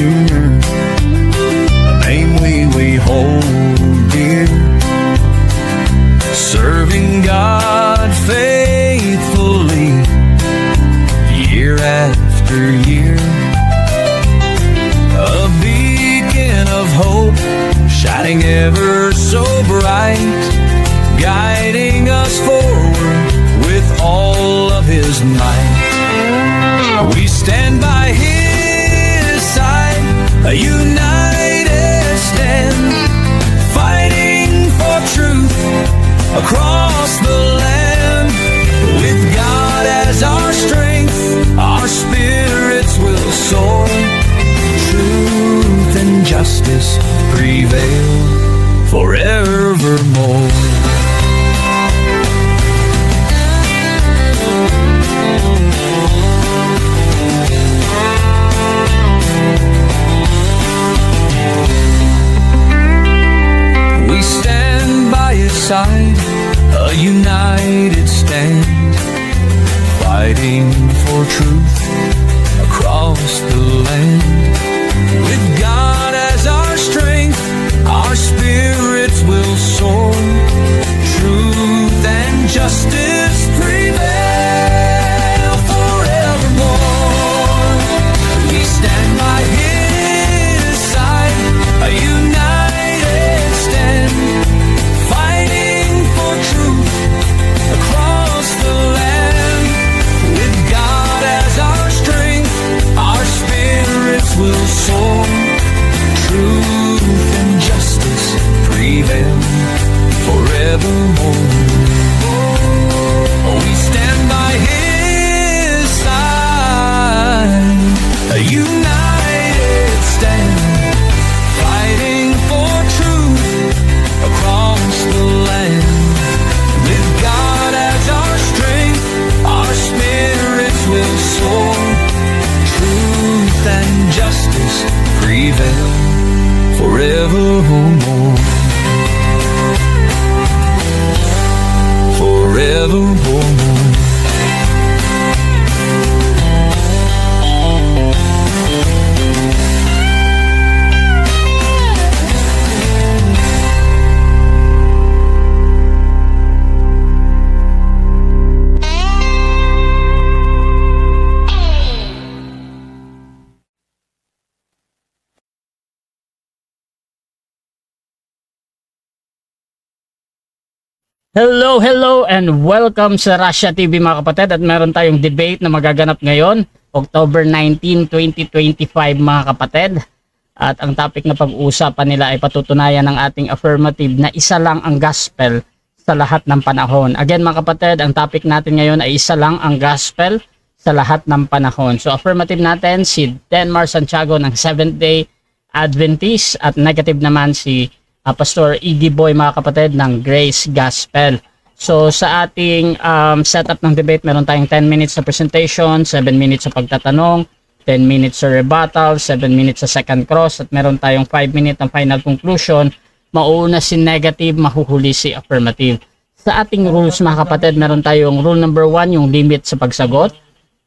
near, a name we hold dear, serving God faithfully year after year, a beacon of hope shining ever so bright, guiding us forward with all of His might. We stand by His side, a united stand, fighting for truth across the land. With God as our strength, our spirits will soar. Truth and justice prevail forevermore. We stand by His side, a united stand, fighting for truth across the land. With God as our strength, our spirits will soar. Truth and justice prevail forevermore. We stand by His side, a united stand, fighting for truth across the land. With God as our strength, our spirits will soar. Truth and justice prevail forevermore. We stand by His side, a united stand, fighting for truth across the land. With God as our strength, our spirits will soar. Truth and justice prevail forevermore. Forevermore. Hello and welcome sa Russia TV mga kapatid, at meron tayong debate na magaganap ngayon October 19, 2025 mga kapatid, at ang topic na pag-uusapan nila ay patutunayan ng ating affirmative na isa lang ang gospel sa lahat ng panahon. Again mga kapatid, ang topic natin ngayon ay isa lang ang gospel sa lahat ng panahon. So affirmative natin si Denmar Santiago ng Seventh Day Adventist, at negative naman si Pastor Iggy Boy mga kapatid ng Grace Gospel. So sa ating setup ng debate, meron tayong 10 minutes sa presentation, 7 minutes sa pagtatanong, 10 minutes sa rebuttal, 7 minutes sa second cross, at meron tayong 5 minutes ng final conclusion. Mauuna si negative, mahuhuli si affirmative. Sa ating rules mga kapatid, meron tayong rule number 1, yung limit sa pagsagot.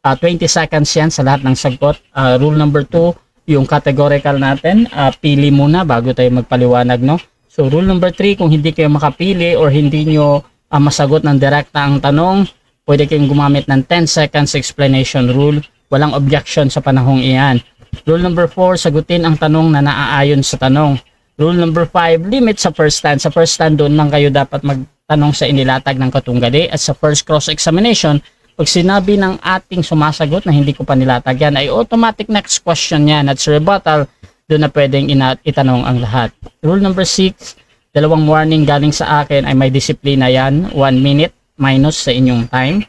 20 seconds yan sa lahat ng sagot. Rule number 2, yung categorical natin. Pili muna bago tayo magpaliwanag, no? So rule number 3, kung hindi kayo makapili or hindi nyo masagot ng direkta ang tanong, pwede kayong gumamit ng 10 seconds explanation rule. Walang objection sa panahong iyan. Rule number 4, sagutin ang tanong na naaayon sa tanong. Rule number 5, limit sa first stand. Sa first stand, doon lang kayo dapat magtanong sa inilatag ng katunggali. At sa first cross-examination, pag sinabi ng ating sumasagot na hindi ko pa nilatag yan, ay automatic next question yan. At sa rebuttal, doon na pwedeng itanong ang lahat. Rule number 6, dalawang warning galing sa akin ay may disiplina yan. 1 minute minus sa inyong time.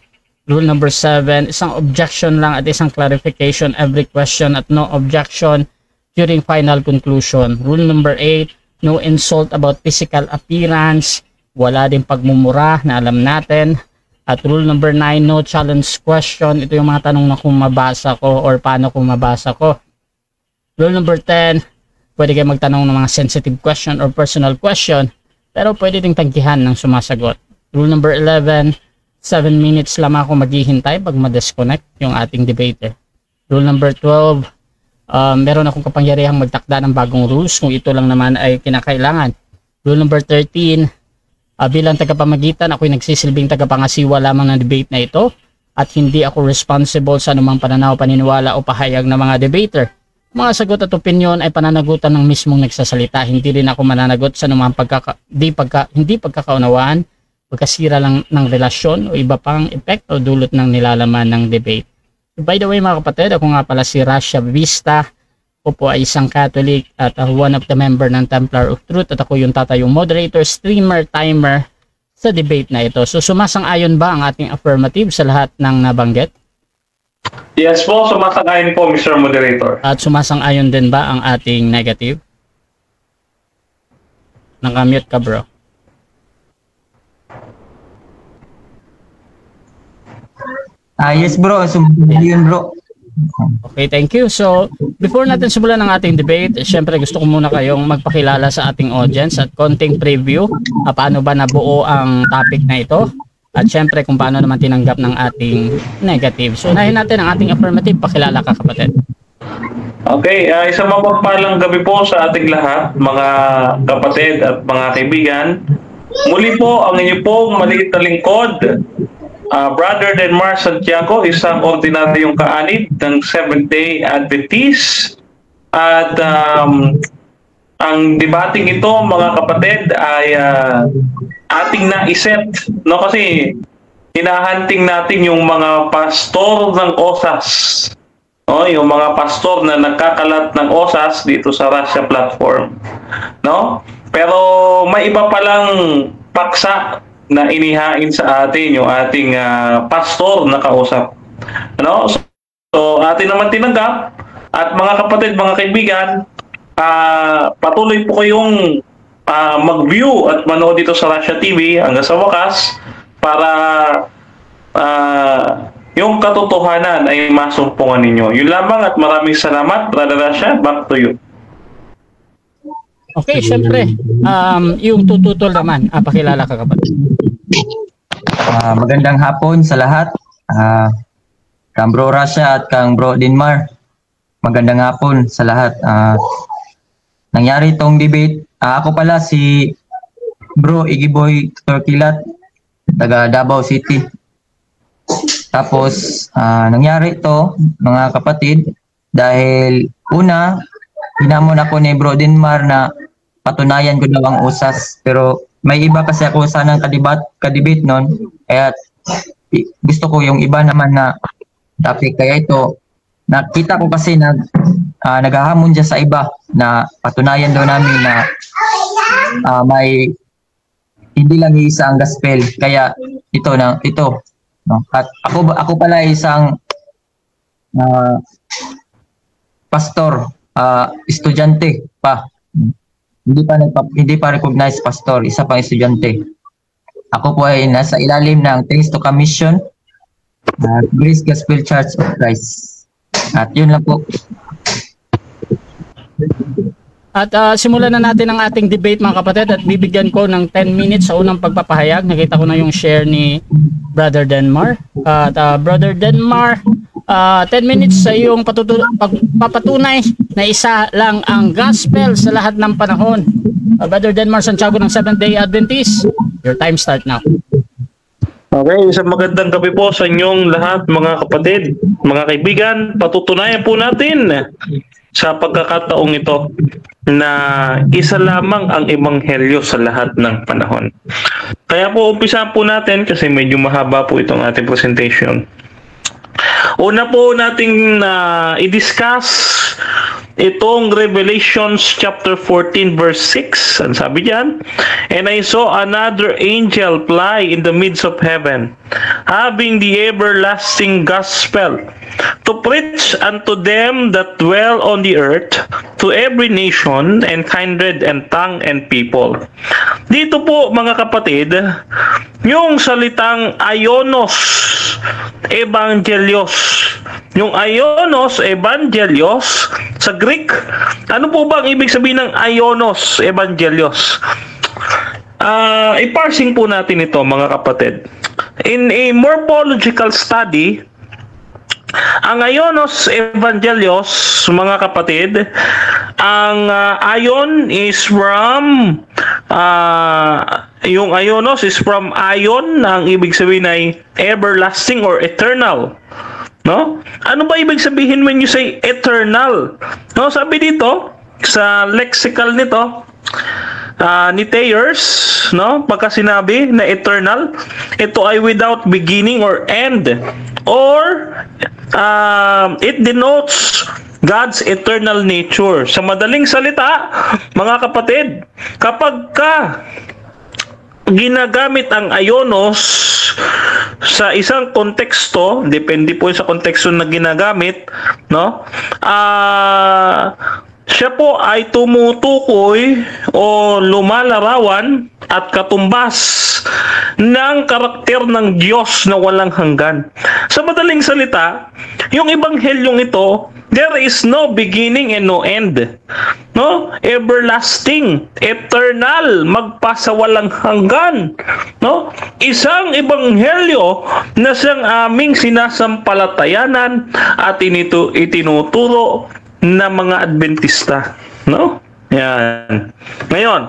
Rule number 7, isang objection lang at isang clarification every question at no objection during final conclusion. Rule number 8, no insult about physical appearance. Wala din pagmumura na alam natin. At rule number 9, no challenge question. Ito yung mga tanong na kung mabasa ko or paano kung mabasa ko. Rule number 10, pwede kayo magtanong ng mga sensitive question or personal question, pero pwede ding tanggihan ng sumasagot. Rule number 11, 7 minutes lamang ako maghihintay pag ma-disconnect yung ating debater. Rule number 12, meron akong kapangyarihang magtakda ng bagong rules kung ito lang naman ay kinakailangan. Rule number 13, bilang tagapamagitan, ako'y nagsisilbing tagapangasiwa lamang ng debate na ito at hindi ako responsible sa anumang pananaw, paniniwala o pahayag ng mga debater. Mga sagot at opinyon ay pananagutan ng mismong nagsasalita. Hindi rin ako mananagot sa anumang hindi pagkakaunawaan, pagkasira lang ng relasyon o iba pang epekto dulot ng nilalaman ng debate. By the way mga kapatid, ako nga pala si Rasha Vista. Ako po ay isang Catholic at one of the member ng Templar of Truth at ako yung tatayong moderator, streamer, timer sa debate na ito. So sumasang-ayon ba ang ating affirmative sa lahat ng nabanggit? Yes po, sumasang-ayon po Mr. Moderator. At sumasang-ayon din ba ang ating negative? Nakamute ka bro. Yes bro, sumasang-ayon bro. Okay, thank you. So, before natin simulan ang ating debate, syempre gusto ko muna kayong magpakilala sa ating audience at konting preview paano ba nabuo ang topic na ito at syempre kung paano naman tinanggap ng ating negative. So, unahin natin ang ating affirmative. Pakilala ka kapatid. Okay, isang mapagpalang gabi po sa ating lahat, mga kapatid at mga kaibigan. Muli po ang inyo pong maliit na lingkod, Brother Denmar Santiago, isang ordinaryong kaanib ng Seventh-day Adventist. At ang debating ito, mga kapatid, ay ating naiset, no? Kasi hinahanting natin yung mga pastor ng OSAS, no? Yung mga pastor na nagkakalat ng OSAS dito sa Russia platform, no? Pero may iba palang paksa na inihain sa atin yung ating pastor na kausap, no? So atin naman tinanggap. At mga kapatid, mga kaibigan, patuloy po kayong mag-view at manood dito sa Russia TV hanggang sa wakas para yung katotohanan ay masumpungan ninyo. Yun lamang at maraming salamat, Brother Russia. Back to you. Okay, syempre, yung tututol naman, pakilala ka kapatid. Magandang hapon sa lahat. Kang Bro Russia at Kang Bro Denmar. Magandang hapon sa lahat. Nangyari itong debate. Ako pala si Bro Igiboy Torquilat, taga Davao City. Tapos, nangyari ito, mga kapatid, dahil una, hinamon ako ni Bro Denmar na patunayan ko daw ang usas. Pero may iba kasi ako sanang kadebate nun. Kaya gusto ko yung iba naman na topic. Kaya ito, nakita ko kasi na naghahamon dyan sa iba na patunayan daw namin na may hindi lang isa ang gospel. Kaya ito no? At ako pala isang pastor, estudyante pa. Hindi pa recognize pastor, isa pang estudyante. Ako po ay nasa ilalim ng Thanks to Commission Grace Gospel Church of Christ. At yun lang po. At simulan na natin ang ating debate mga kapatid at bibigyan ko ng 10 minutes sa unang pagpapahayag. Nakita ko na yung share ni Brother Denmar. At Brother Denmar, 10 minutes sa iyong pagpapatunay na isa lang ang gospel sa lahat ng panahon. Brother Denmar Santiago ng Seventh-day Adventist, your time start now. Okay, isang magandang gabi po sa inyong lahat mga kapatid, mga kaibigan. Patutunayan po natin sa pagkakataong ito na isa lamang ang ebanghelyo sa lahat ng panahon. Kaya po umpisa po natin kasi medyo mahaba po itong ating presentation. Una po nating i-discuss itong Revelations chapter 14 verse 6. Ang sabi diyan, "And I saw another angel fly in the midst of heaven, having the everlasting gospel, to preach unto them that dwell on the earth, to every nation and kindred and tongue and people." Dito po mga kapatid, yung salitang Ionos Evangelios. Yung Ionos Evangelios sa Greek, ano po ba ang ibig sabihin ng Ionos Evangelios? I-parsing po natin ito mga kapatid. In a morphological study, Ang Ionos Evangelios, mga kapatid, ang ion is from yung Ionos is from ion, na ang ibig sabihin ay everlasting or eternal. No? Ano ba ibig sabihin when you say eternal? No, sabi dito sa lexical nito, ni Thayers, no, pagka sinabi na eternal, ito ay without beginning or end, or it denotes God's eternal nature. Sa madaling salita, mga kapatid, kapag ka ginagamit ang Ionos sa isang konteksto, depende po sa konteksto na ginagamit, no? Siya po ay tumutukoy o lumalarawan at katumbas ng karakter ng Diyos na walang hanggan. Sa madaling salita, yung ebanghelyong ito, there is no beginning and no end. No? Everlasting, eternal, magpasawalang hanggan. No? Isang ebanghelyo na siyang aming sinasampalatayanan at itinuturo na mga Adventista. No? Yan. Ngayon,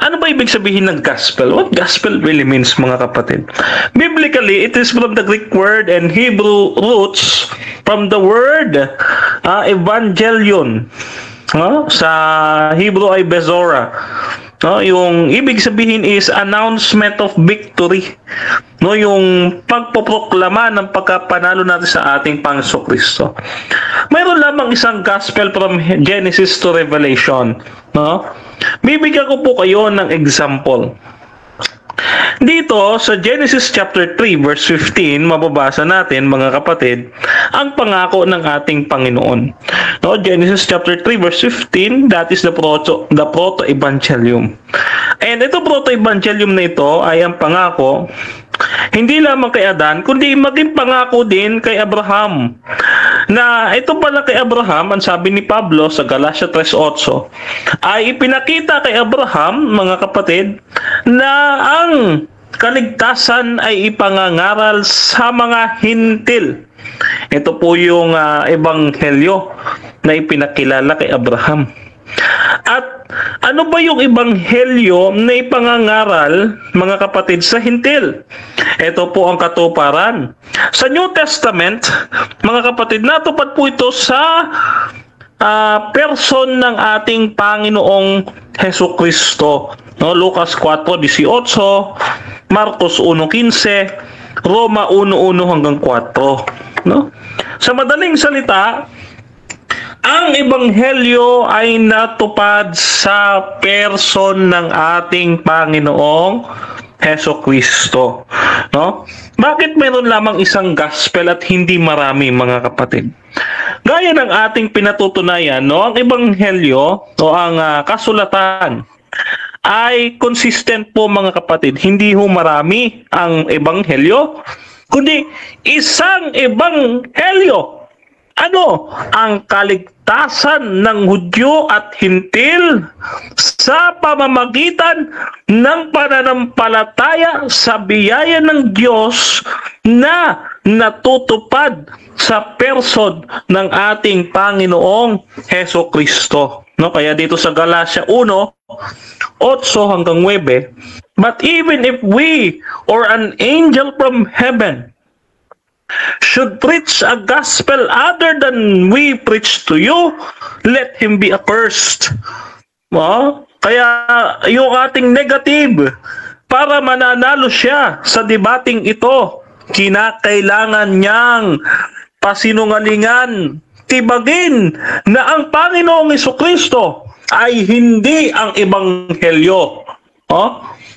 ano ba ibig sabihin ng gospel? What gospel really means, mga kapatid? Biblically, it is from the Greek word and Hebrew roots from the word evangelion. Sa Hebrew ay bezora. Yung ibig sabihin is announcement of victory. Yung pagpoproklama ng pagkapanalo natin sa ating Panginoong Kristo. Mayroon lamang isang gospel from Genesis to Revelation. Bibigyan ko po kayo ng example. Dito sa Genesis chapter 3 verse 15, mababasa natin, mga kapatid, ang pangako ng ating Panginoon. Genesis chapter 3 verse 15, that is the proto-evangelium. And ito proto-evangelium na ito ay ang pangako hindi lamang kay Adan, kundi maging pangako din kay Abraham. Na ito pala kay Abraham, ang sabi ni Pablo sa Galatia 3:8, ay ipinakita kay Abraham, mga kapatid, na ang kaligtasan ay ipangangaral sa mga hintil. Ito po yung ebanghelyo na ipinakilala kay Abraham. At ano ba yung ebanghelyo na ipangangaral, mga kapatid, sa hintil? Ito po ang katuparan. Sa New Testament, mga kapatid, natupad po ito sa person ng ating Panginoong Hesus Kristo. Lucas 4:18, Marcos 1:15, Roma 1:1 hanggang 4. Sa madaling salita, ang ebanghelyo ay natupad sa person ng ating Panginoong Hesus Kristo. Bakit meron lamang isang gospel at hindi marami, mga kapatid? Gaya ng ating pinatutunayan, ang ebanghelyo o ang kasulatan ay consistent po, mga kapatid. Hindi ho marami ang ebanghelyo, kundi isang ebanghelyo. Ano ang kaligtasan ng Hudyo at Hintil sa pamamagitan ng pananampalataya sa biyaya ng Diyos na natutupad sa person ng ating Panginoong Hesus Kristo. Kaya dito sa Galatia 1:8 hanggang 9, but even if we or an angel from heaven should preach a gospel other than we preach to you, let him be accursed. Kaya yung ating negative, para mananalo siya sa debating ito, kinakailangan niyang pasinungalingan, tibagin na ang Panginoong Jesucristo ay hindi ang ebanghelyo.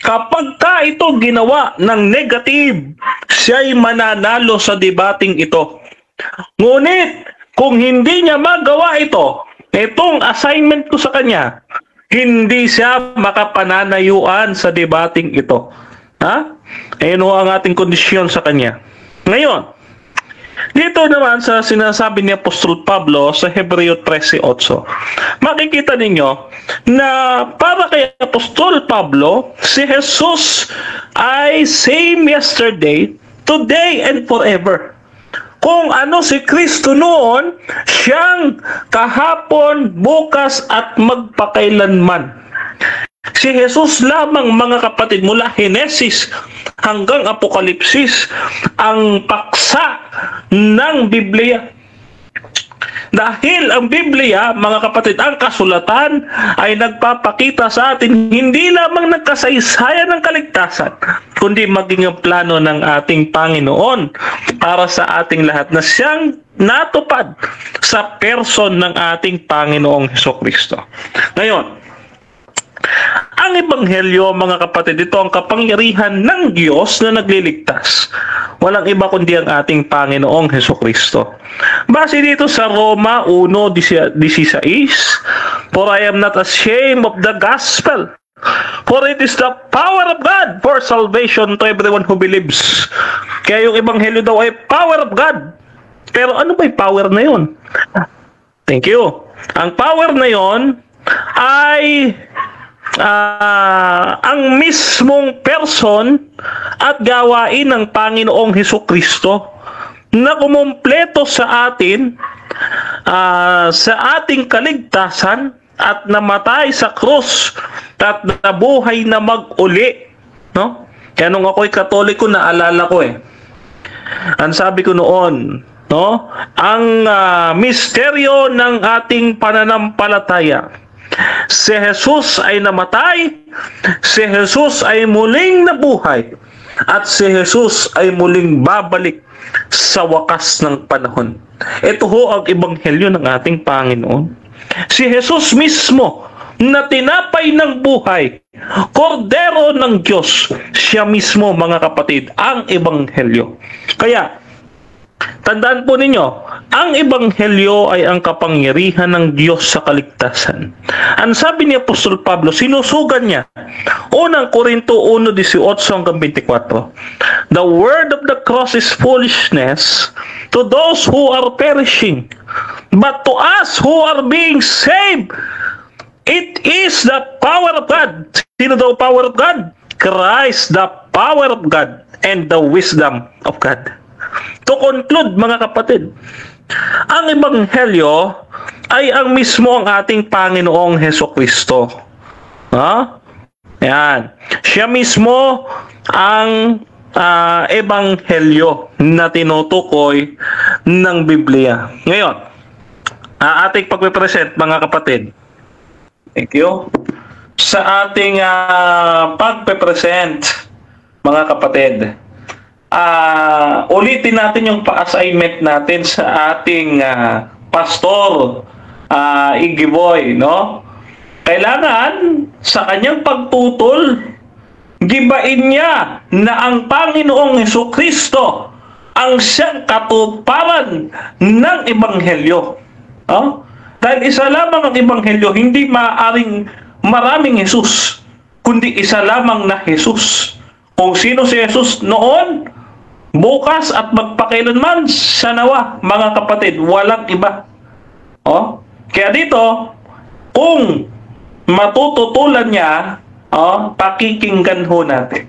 Kapag ka ito ginawa ng negative, siya'y mananalo sa debating ito. Ngunit, kung hindi niya magawa ito, itong assignment ko sa kanya, hindi siya makapananayuan sa debating ito. Ayan ho ang ating kondisyon sa kanya. Ngayon, dito naman sa sinasabi ni Apostol Pablo sa Hebreo 13:8, makikita ninyo na para kay Apostol Pablo, si Jesus ay same yesterday, today, and forever. kung ano si Kristo noon, siyang kahapon, bukas at magpakailanman. Si Jesus lamang, mga kapatid, mula Henesis hanggang Apokalipsis, ang paksa ng Biblia. Dahil ang Biblia, mga kapatid, ang kasulatan ay nagpapakita sa atin hindi lamang nagkasaysayan ng kaligtasan, kundi maging ang plano ng ating Panginoon para sa ating lahat na siyang natupad sa person ng ating Panginoong Hesukristo. Ngayon, ang Ebanghelyo, mga kapatid, ito ang kapangyarihan ng Diyos na nagliligtas. Walang iba kundi ang ating Panginoong Hesukristo. Base dito sa Roma 1:16, "For I am not ashamed of the gospel, for it is the power of God for salvation to everyone who believes." Kaya yung Ebanghelyo daw ay power of God. Pero ano ba yung power na yun? Thank you. Ang power na yun ay ang mismong person at gawain ng Panginoong Hesukristo na kumumpleto sa atin sa ating kaligtasan at namatay sa krus at nabuhay na mag-uli, no? Kaya nung ako'y Katoliko, naalala ko ang sabi ko noon, no? Ang misteryo ng ating pananampalataya, si Jesus ay namatay, si Jesus ay muling nabuhay, at si Jesus ay muling babalik sa wakas ng panahon. Ito ho ang Ebanghelyo ng ating Panginoon. Si Jesus mismo na tinapay ng buhay, kordero ng Diyos, siya mismo, mga kapatid, ang Ebanghelyo. Kaya, tandaan po ninyo, ang Ebanghelyo ay ang kapangyarihan ng Diyos sa kaligtasan. Ang sabi ni Apostol Pablo, sinusugan niya, unang Korinto 1:18-24, "The word of the cross is foolishness to those who are perishing, but to us who are being saved, it is the power of God." Sino daw power of God? Christ, the power of God and the wisdom of God. To conclude, mga kapatid, ang Ebanghelyo ay ang mismo ang ating Panginoong Hesukristo. Yan. Siya mismo ang Ebanghelyo na tinutukoy ng Biblia. Ngayon, ating pagpe-present, mga kapatid. Thank you. Sa ating pagpe-present, mga kapatid, ulitin natin yung pa-assignment natin sa ating pastor, Iggy Boy, no? Kailangan sa kanyang pagtutol, gibain niya na ang Panginoong Hesukristo ang siyang katuparan ng Ebanghelyo. Dahil isa lamang ang Ebanghelyo, hindi maaaring maraming Jesus, kundi isa lamang na Jesus. Kung sino si Jesus noon, bukas at magpakailanman, siya nawa, mga kapatid, walang iba. Kaya dito, kung matututulan niya, pakikinggan ho natin.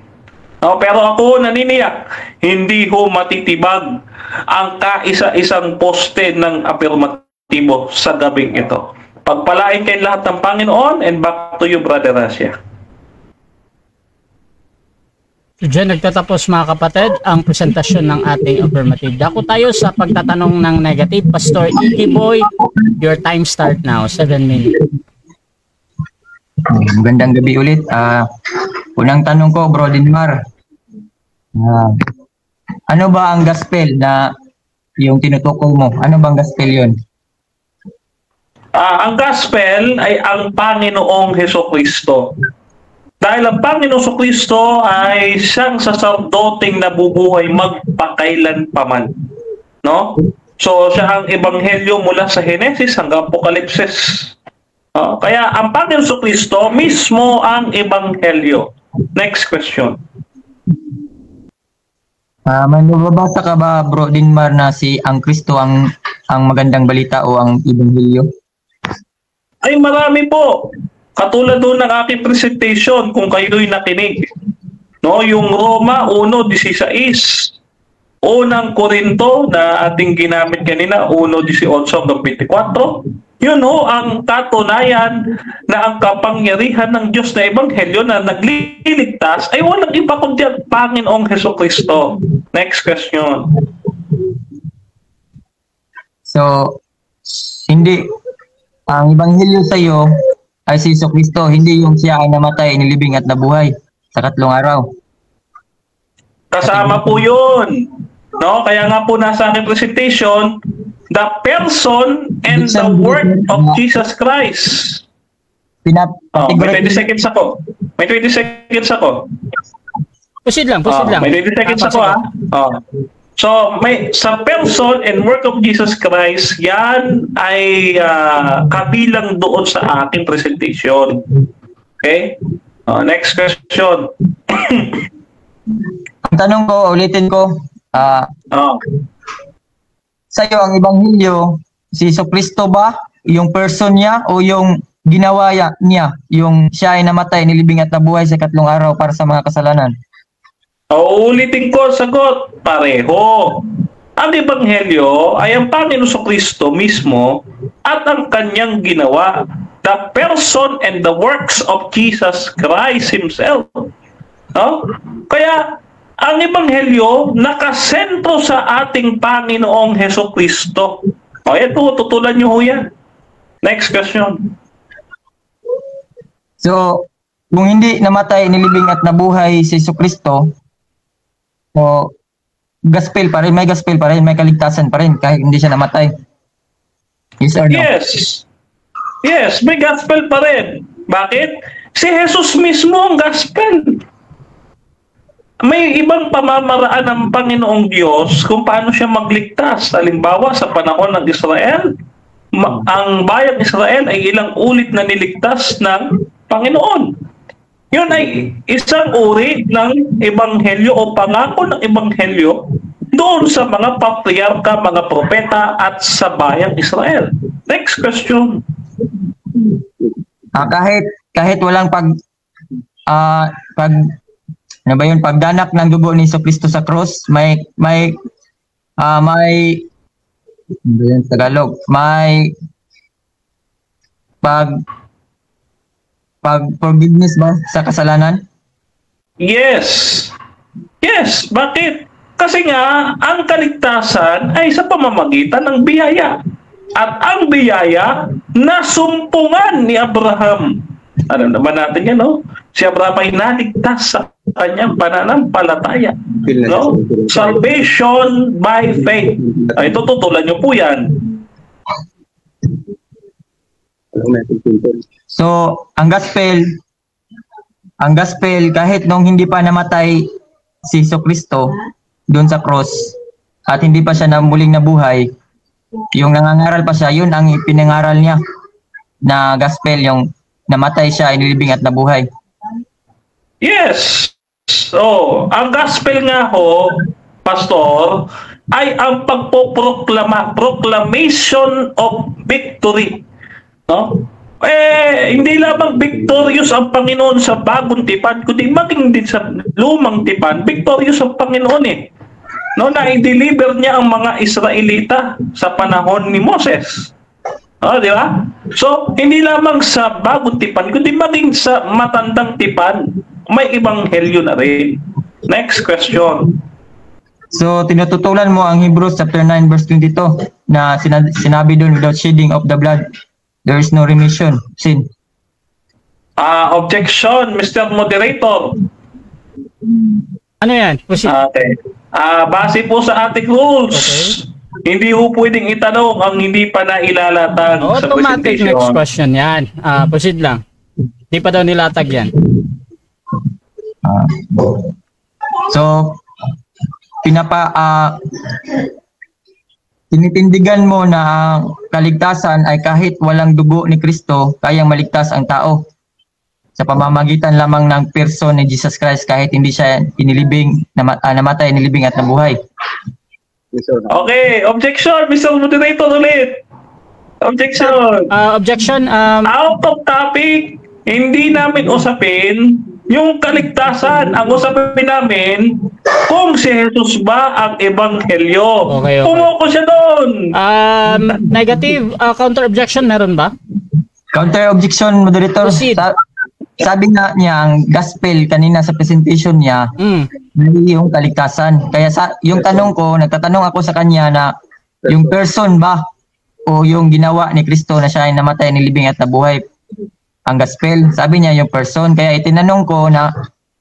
Pero ako naniniyak, hindi ho matitibag ang kaisa-isang poste ng afirmatibo sa gabing ito. Pagpalain kayo lahat ng Panginoon, and back to you, Brother Rasya. So dyan nagtatapos, mga kapatid, ang presentasyon ng ating affirmative. Dako tayo sa pagtatanong ng negative. Pastor Iggy Boy, your time start now, 7 minutes. Magandang gabi ulit. Unang tanong ko, Bro Dinmar. Ano ba ang gospel na yung tinutukoy mo? Ano bang gospel yun? Ang gospel ay ang Panginoong Hesukristo. Dahil ang Panginoong Hesukristo ay siyang saserdoteng nabubuhay magpakailanpaman. No? So, siya ang Ebanghelyo mula sa Henesis hanggang Apokalipsis. Kaya ang Panginoong Hesukristo mismo ang Ebanghelyo. Next question. May nababasa ka ba, Bro Dinmar, na si ang Kristo ang magandang balita o ang Ebanghelyo? Ay, marami po. Katulad doon ng aking presentation, kung kayo'y nakinig. No, yung Roma 1:16. Unang Korinto na ating ginamit kanina, 1:18-24. Yun ho ang katunayan na ang kapangyarihan ng Diyos na ebanghelyo na nagliligtas ay walang iba kundi ang Panginoong Hesukristo. Next question. So, hindi, ang ebanghelyo sa iyo ay si Jesucristo, hindi yung siya ay namatay, nilibing at nabuhay sa 3 araw. Kasama po yun. No? Kaya nga po nasa aking presentation, the person and the work of Jesus Christ. May 20 seconds ako. May 20 seconds ako. Proceed lang. May 20 seconds ako ha. So, sa person and work of Jesus Christ, yan ay kabilang doon sa aking presentation. Okay? Next question. Ang tanong ko, ulitin ko, sa iyo ang ebanghelyo, si Jesucristo ba, yung person niya o yung ginawa niya, yung siya ay namatay, nilibing at nabuhay sa 3 araw para sa mga kasalanan? Ulitin ko, sagot, pareho. Ang ebanghelyo ay ang Panginoon Jesucristo mismo at ang kanyang ginawa, the person and the works of Jesus Christ Himself. No? Kaya, ang ebanghelyo nakasentro sa ating Panginoong Hesukristo. Ito, tutulan nyo ho yan. Next question. So, kung hindi namatay, nilibing at nabuhay si Jesucristo, so, gospel pa rin, may gospel pa rin, may kaligtasan pa rin kahit hindi siya namatay. Yes or no? Yes. Yes, may gospel pa rin. Bakit? Si Jesus mismo ang gospel. May ibang pamamaraan ng Panginoong Diyos kung paano siya magligtas. Halimbawa, sa panahon ng Israel, ang bayang Israel ay ilang ulit na niligtas ng Panginoon. Yun ay isang uri ng ebanghelyo o pangako ng ebanghelyo doon sa mga patriarka, mga propeta at sa bayang Israel. Next question. Kahit walang ano ba yun, pagdanak ng dugo ni Jesucristo sa cross, may Tagalog, may forgiveness ba sa kasalanan? Yes. Yes, bakit? Kasi nga, ang kaligtasan ay sa pamamagitan ng biyaya. At ang biyaya, nasumpungan ni Abraham. Ano naman natin yan, no? Si Abraham ay naligtas sa kanyang pananampalataya. No? Salvation by faith. Ay, tututulan nyo po yan. So, ang gospel kahit nung hindi pa namatay si Jesucristo doon sa cross at hindi pa siya muling nabuhay, yung nangangaral pa siya, yun ang ipinangaral niya na gospel, yung namatay siya, inilibing at nabuhay. Yes. So, ang gospel nga ho, pastor, ay ang proclamation of victory. No? Hindi lamang victorious ang Panginoon sa bagong tipan, kundi maging din sa lumang tipan, victorious ang Panginoon eh. No, na i-deliver niya ang mga Israelita sa panahon ni Moses. Di ba? So, hindi lamang sa bagong tipan, kundi maging sa matandang tipan, may ebanghelyo na rin. Next question. So, tinututulan mo ang Hebrews chapter 9 verse 22 na sinabi doon, without shedding of the blood, there is no remission, sin. Objection, Mr. Moderator. Ano yan? Okay. Base po sa ating rules, hindi po pwedeng itanong ang hindi pa nailalatag sa automatic presentation. next question yan. Proceed lang. Hindi pa daw nilatag yan. So, tinitindigan mo na ang kaligtasan ay kahit walang dugo ni Kristo, kayang maligtas ang tao sa pamamagitan lamang ng person ni Jesus Christ kahit hindi siya inilibing, namatay, inilibing at nabuhay. Okay, objection, Mr. Moderator ulit. Objection. Objection. Out of topic, hindi namin usapin yung kaligtasan. Ang usapin namin, kung si Jesus ba ang ebanghelyo. Okay. Pumoko siya doon. Negative counter objection meron ba? Counter objection, moderator. Proceed. Sabi nga niya, ang gospel kanina sa presentation niya, mali yung kaligtasan. Kaya yung tanong ko, nagtatanong ako sa kanya na yung person ba o yung ginawa ni Kristo na siya ay namatay, nilibing at nabuhay, ang gospel. Sabi niya yung person. Kaya itinanong ko na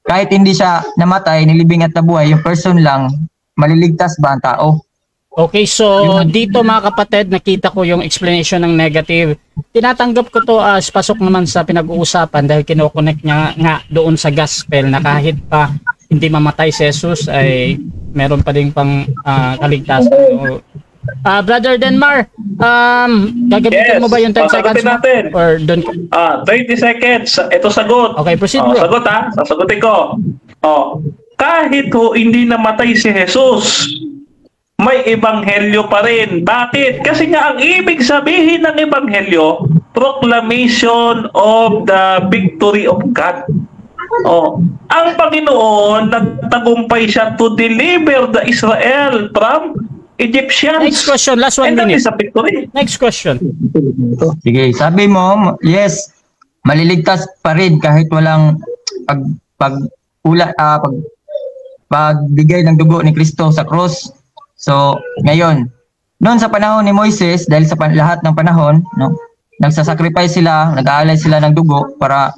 kahit hindi siya namatay, nilibing at nabuhay, yung person lang, maliligtas ba ang tao? Okay, so dito mga kapatid, nakita ko yung explanation ng negative. Tinatanggap ko to as pasok naman sa pinag-uusapan dahil kinoconnect niya nga doon sa gospel na kahit pa hindi mamatay si Jesus ay meron pa din pang kaligtasan. Brother Denmar, gagamitin mo ba yung 10 seconds mo? Or doon? 20 seconds. Ito sagot. Okay, proceed bro. Sagot sasagutin ko. Kahit hindi namatay si Jesus, may ebanghelyo pa rin. Bakit? Kasi nga ang ibig sabihin ng ebanghelyo, proclamation of the victory of God. Ang Panginoon, nagtagumpay siya to deliver the Israel from Egyptians. Next question, last 1 minute. Next question. Sige, sabi mo, yes, maliligtas pa rin kahit walang pagbigay ng dugo ni Kristo sa cross. So, ngayon, noon sa panahon ni Moises, dahil sa lahat ng panahon, no, nagsasacrifice sila, nag-aalay sila ng dugo para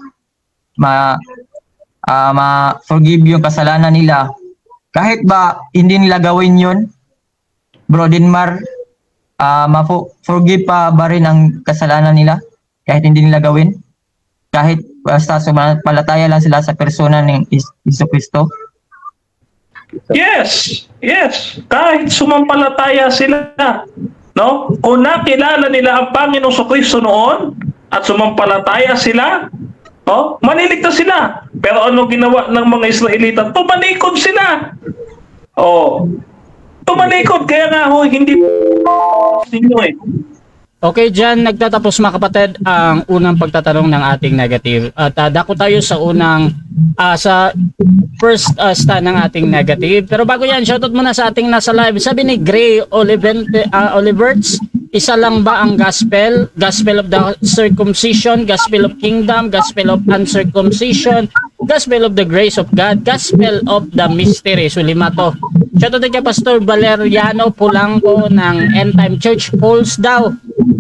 ma-forgive yung kasalanan nila. Kahit ba hindi nila gawin yun, Bro Denmar, ma-forgive pa ba rin ang kasalanan nila? Kahit hindi nila gawin? Kahit basta sumampalataya lang sila sa persona ng Jesucristo? Yes. Kahit sumampalataya sila, no? Kung nakilala nila ang Panginoong Jesucristo noon at sumampalataya sila, maniligtas sila. Pero ano ginawa ng mga Israelita? Tumalikod sila. Tumalikod. Kaya nga hindi ninyo eh. Okay, dyan nagtatapos mga kapatid ang unang pagtatanong ng ating negative. At dako tayo sa sa first stand ng ating negative. Pero bago yan, shoutout muna sa ating nasa live. Sabi ni Gray Oliverts, isa lang ba ang gospel? Gospel of the circumcision, gospel of kingdom, gospel of uncircumcision, gospel of the grace of God, gospel of the mystery. So lima to. Shoutout din kay Pastor Valeriano Pulanco ng End Time Church, Polls daw.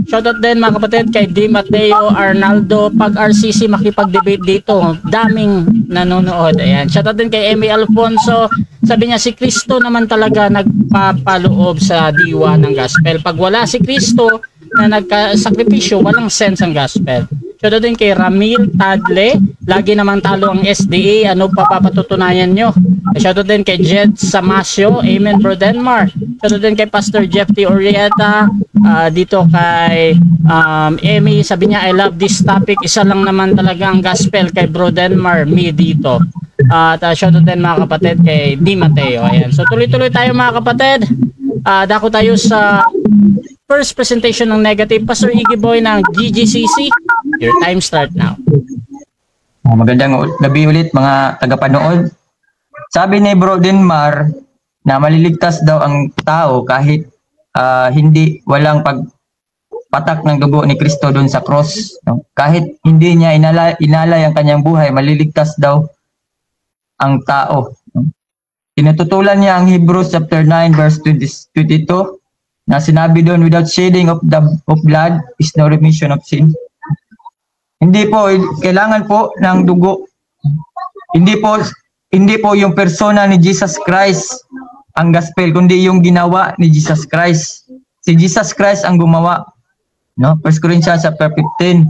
Shoutout din mga kapatid kay Di Mateo Arnaldo. Pag RCC makipag-debate dito, daming nanonood. Ayan. Shoutout din kay Emmy Alfonso. Sabi niya si Kristo naman talaga nagpapaloob sa diwa ng gospel. Pag wala si Kristo na nagkasakripisyo, walang sense ang gospel. Shoutout din kay Ramil Tadle. Lagi naman talo ang SDA. Ano pa papatutunayan nyo? Shoutout din kay Jed Samasio. Amen Bro Denmar. Shoutout din kay Pastor Jeff T. Orieta. Dito kay Emmy. Sabi niya I love this topic. Isa lang naman talaga ang gospel kay Bro Denmar. Me dito. At shoutout din mga kapatid kay Di Mateo. Ayan. So tuloy-tuloy tayo mga kapatid. Dako tayo sa first presentation ng negative. Pastor Iggy Boy ng GGCC. Your time start now. Magandang gabi ulit mga tagapanood. Sabi ni Bro Denmar na maliligtas daw ang tao kahit walang pagpatak ng dugo ni Kristo doon sa cross. No? Kahit hindi niya inalay ang kanyang buhay, maliligtas daw ang tao. No? Tinututulan niya ang Hebrews chapter 9 verse 22 na sinabi doon, without shedding of blood is no remission of sin. Hindi po kailangan po ng dugo. Hindi po yung persona ni Jesus Christ ang gospel, kundi yung ginawa ni Jesus Christ. Si Jesus Christ ang gumawa. No? 1 Corinthians chapter 15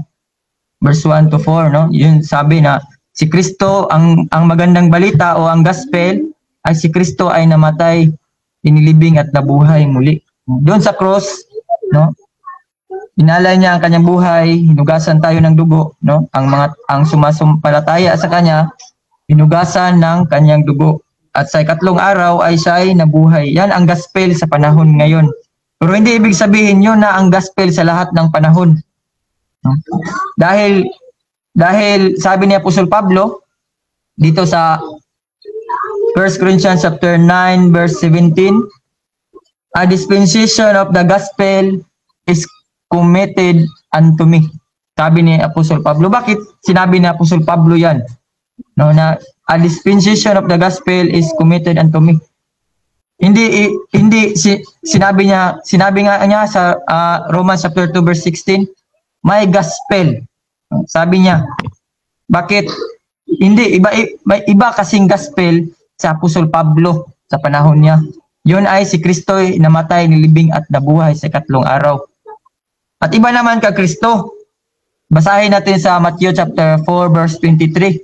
verse 1 to 4, no? Yun sabi na si Kristo ang magandang balita o ang gospel ay si Kristo ay namatay, inilibing at nabuhay muli. Doon sa cross, no? Inalay niya ang kanyang buhay, hinugasan tayo ng dugo, no? Ang sumasampalataya sa kanya, hinugasan ng kanyang dugo. At sa ikatlong araw ay siya ay nabuhay. Yan ang gospel sa panahon ngayon. Pero hindi ibig sabihin yun na ang gospel sa lahat ng panahon. No? Dahil sabi ni Apostol Pablo, dito sa 1 Corinthians chapter 9 verse 17, a dispensation of the gospel is committed unto me. Sabi ni Apostol Pablo. Bakit sinabi ni Apostol Pablo yan? No, na a dispensation of the gospel is committed unto me. Sinabi nga niya sa Romans chapter 2 verse 16, my gospel. Sabi niya, bakit? Hindi, may iba kasing gospel sa Apostol Pablo sa panahon niya. Yun ay si Kristo'y namatay, nilibing at nabuhay sa ikatlong araw. At iba naman ka Kristo. Basahin natin sa Matthew chapter 4 verse 23.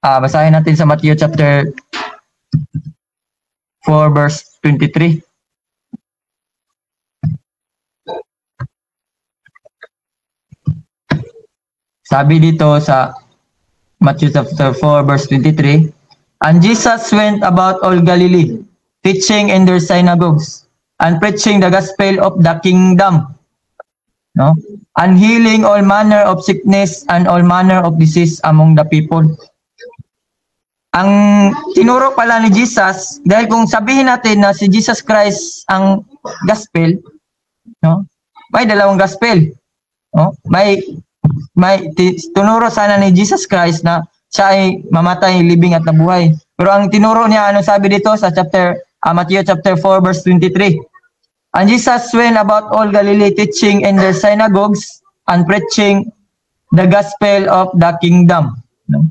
Basahin natin sa Matthew chapter 4 verse 23. Sabi dito sa Matthew chapter 4 verse 23, and Jesus went about all Galilee, teaching in their synagogues, and preaching the gospel of the kingdom, no? And healing all manner of sickness and all manner of disease among the people. Ang tinuro pala ni Jesus, dahil kung sabihin natin na si Jesus Christ ang gospel, no? May dalawang gospel, no? May tinuro sana ni Jesus Christ na siya ay mamatay, libing at nabuhay. Pero ang tinuro niya, ano sabi dito sa Matthew chapter 4 verse 23? And Jesus went about all Galilee, teaching in their synagogues and preaching the gospel of the kingdom. No?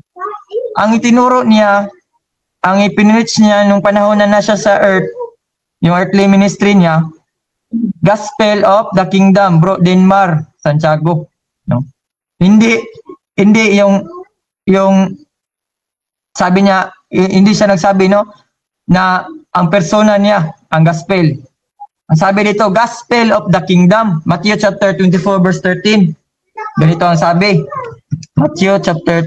Ang itinuro niya, ang ipinreach niya nung panahon na nasa sa earth, yung earthly ministry niya, gospel of the kingdom, Bro Denmar Santiago. No? Hindi yung sabi niya, hindi siya nagsabi, no, na ang persona niya ang gospel. Ang sabi dito, gospel of the kingdom, Matthew chapter 24 verse 13. Ganito ang sabi, Matthew chapter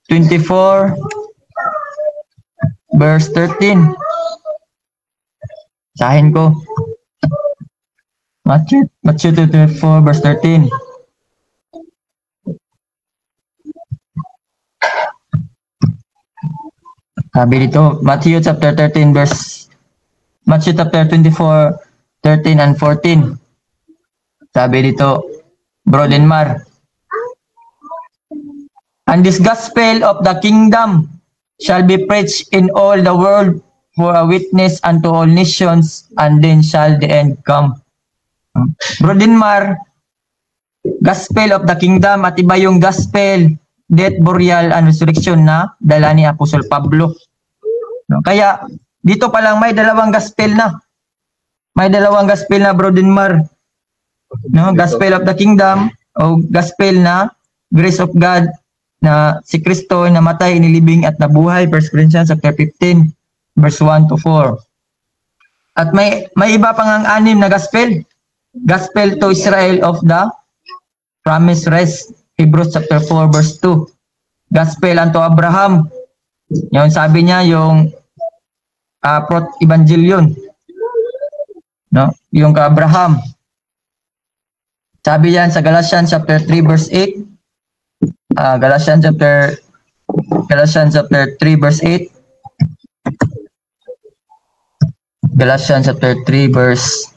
24 verse 13. Sahin ko. Matthew 24 verse 13. Sabi dito, Matthew chapter 24, 13 and 14. Sabi dito, Bro Denmar, and this gospel of the kingdom shall be preached in all the world for a witness unto all nations, and then shall the end come. Bro Denmar, gospel of the kingdom, at iba yung gospel, death, burial, and resurrection na dala ni Apostol Pablo. No? Kaya dito pa lang may dalawang gospel na. May dalawang gospel na, Bro Denmar. No? Gospel of the kingdom o gospel na grace of God na si Kristo namatay, inilibing at nabuhay, 1 Corinthians chapter 15 verse 1 to 4. At may iba pang ang anim na gospel. Gospel to Israel of the promised rest, Hebrews chapter 4 verse 2. Gospel unto Abraham. Yung sabi niya yung Evangelion. No? Yung ka Abraham. Sabi yan sa Galatians chapter 3 verse 8. Galatians chapter 3 verse 8. Galatians chapter 3 verse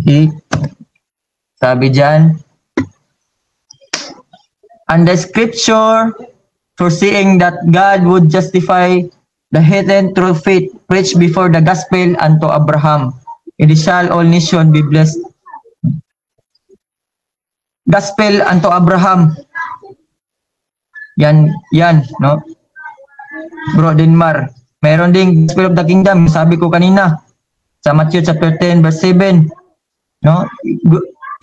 8. Sabi dyan, and the scripture, foreseeing that God would justify the heathen through faith, preached before the gospel unto Abraham, and shall all nations be blessed. Gospel unto Abraham. Yan, no? Bro Denmar. Meron ding gospel of the kingdom, sabi ko kanina, sa Matthew chapter 10 verse 7. No?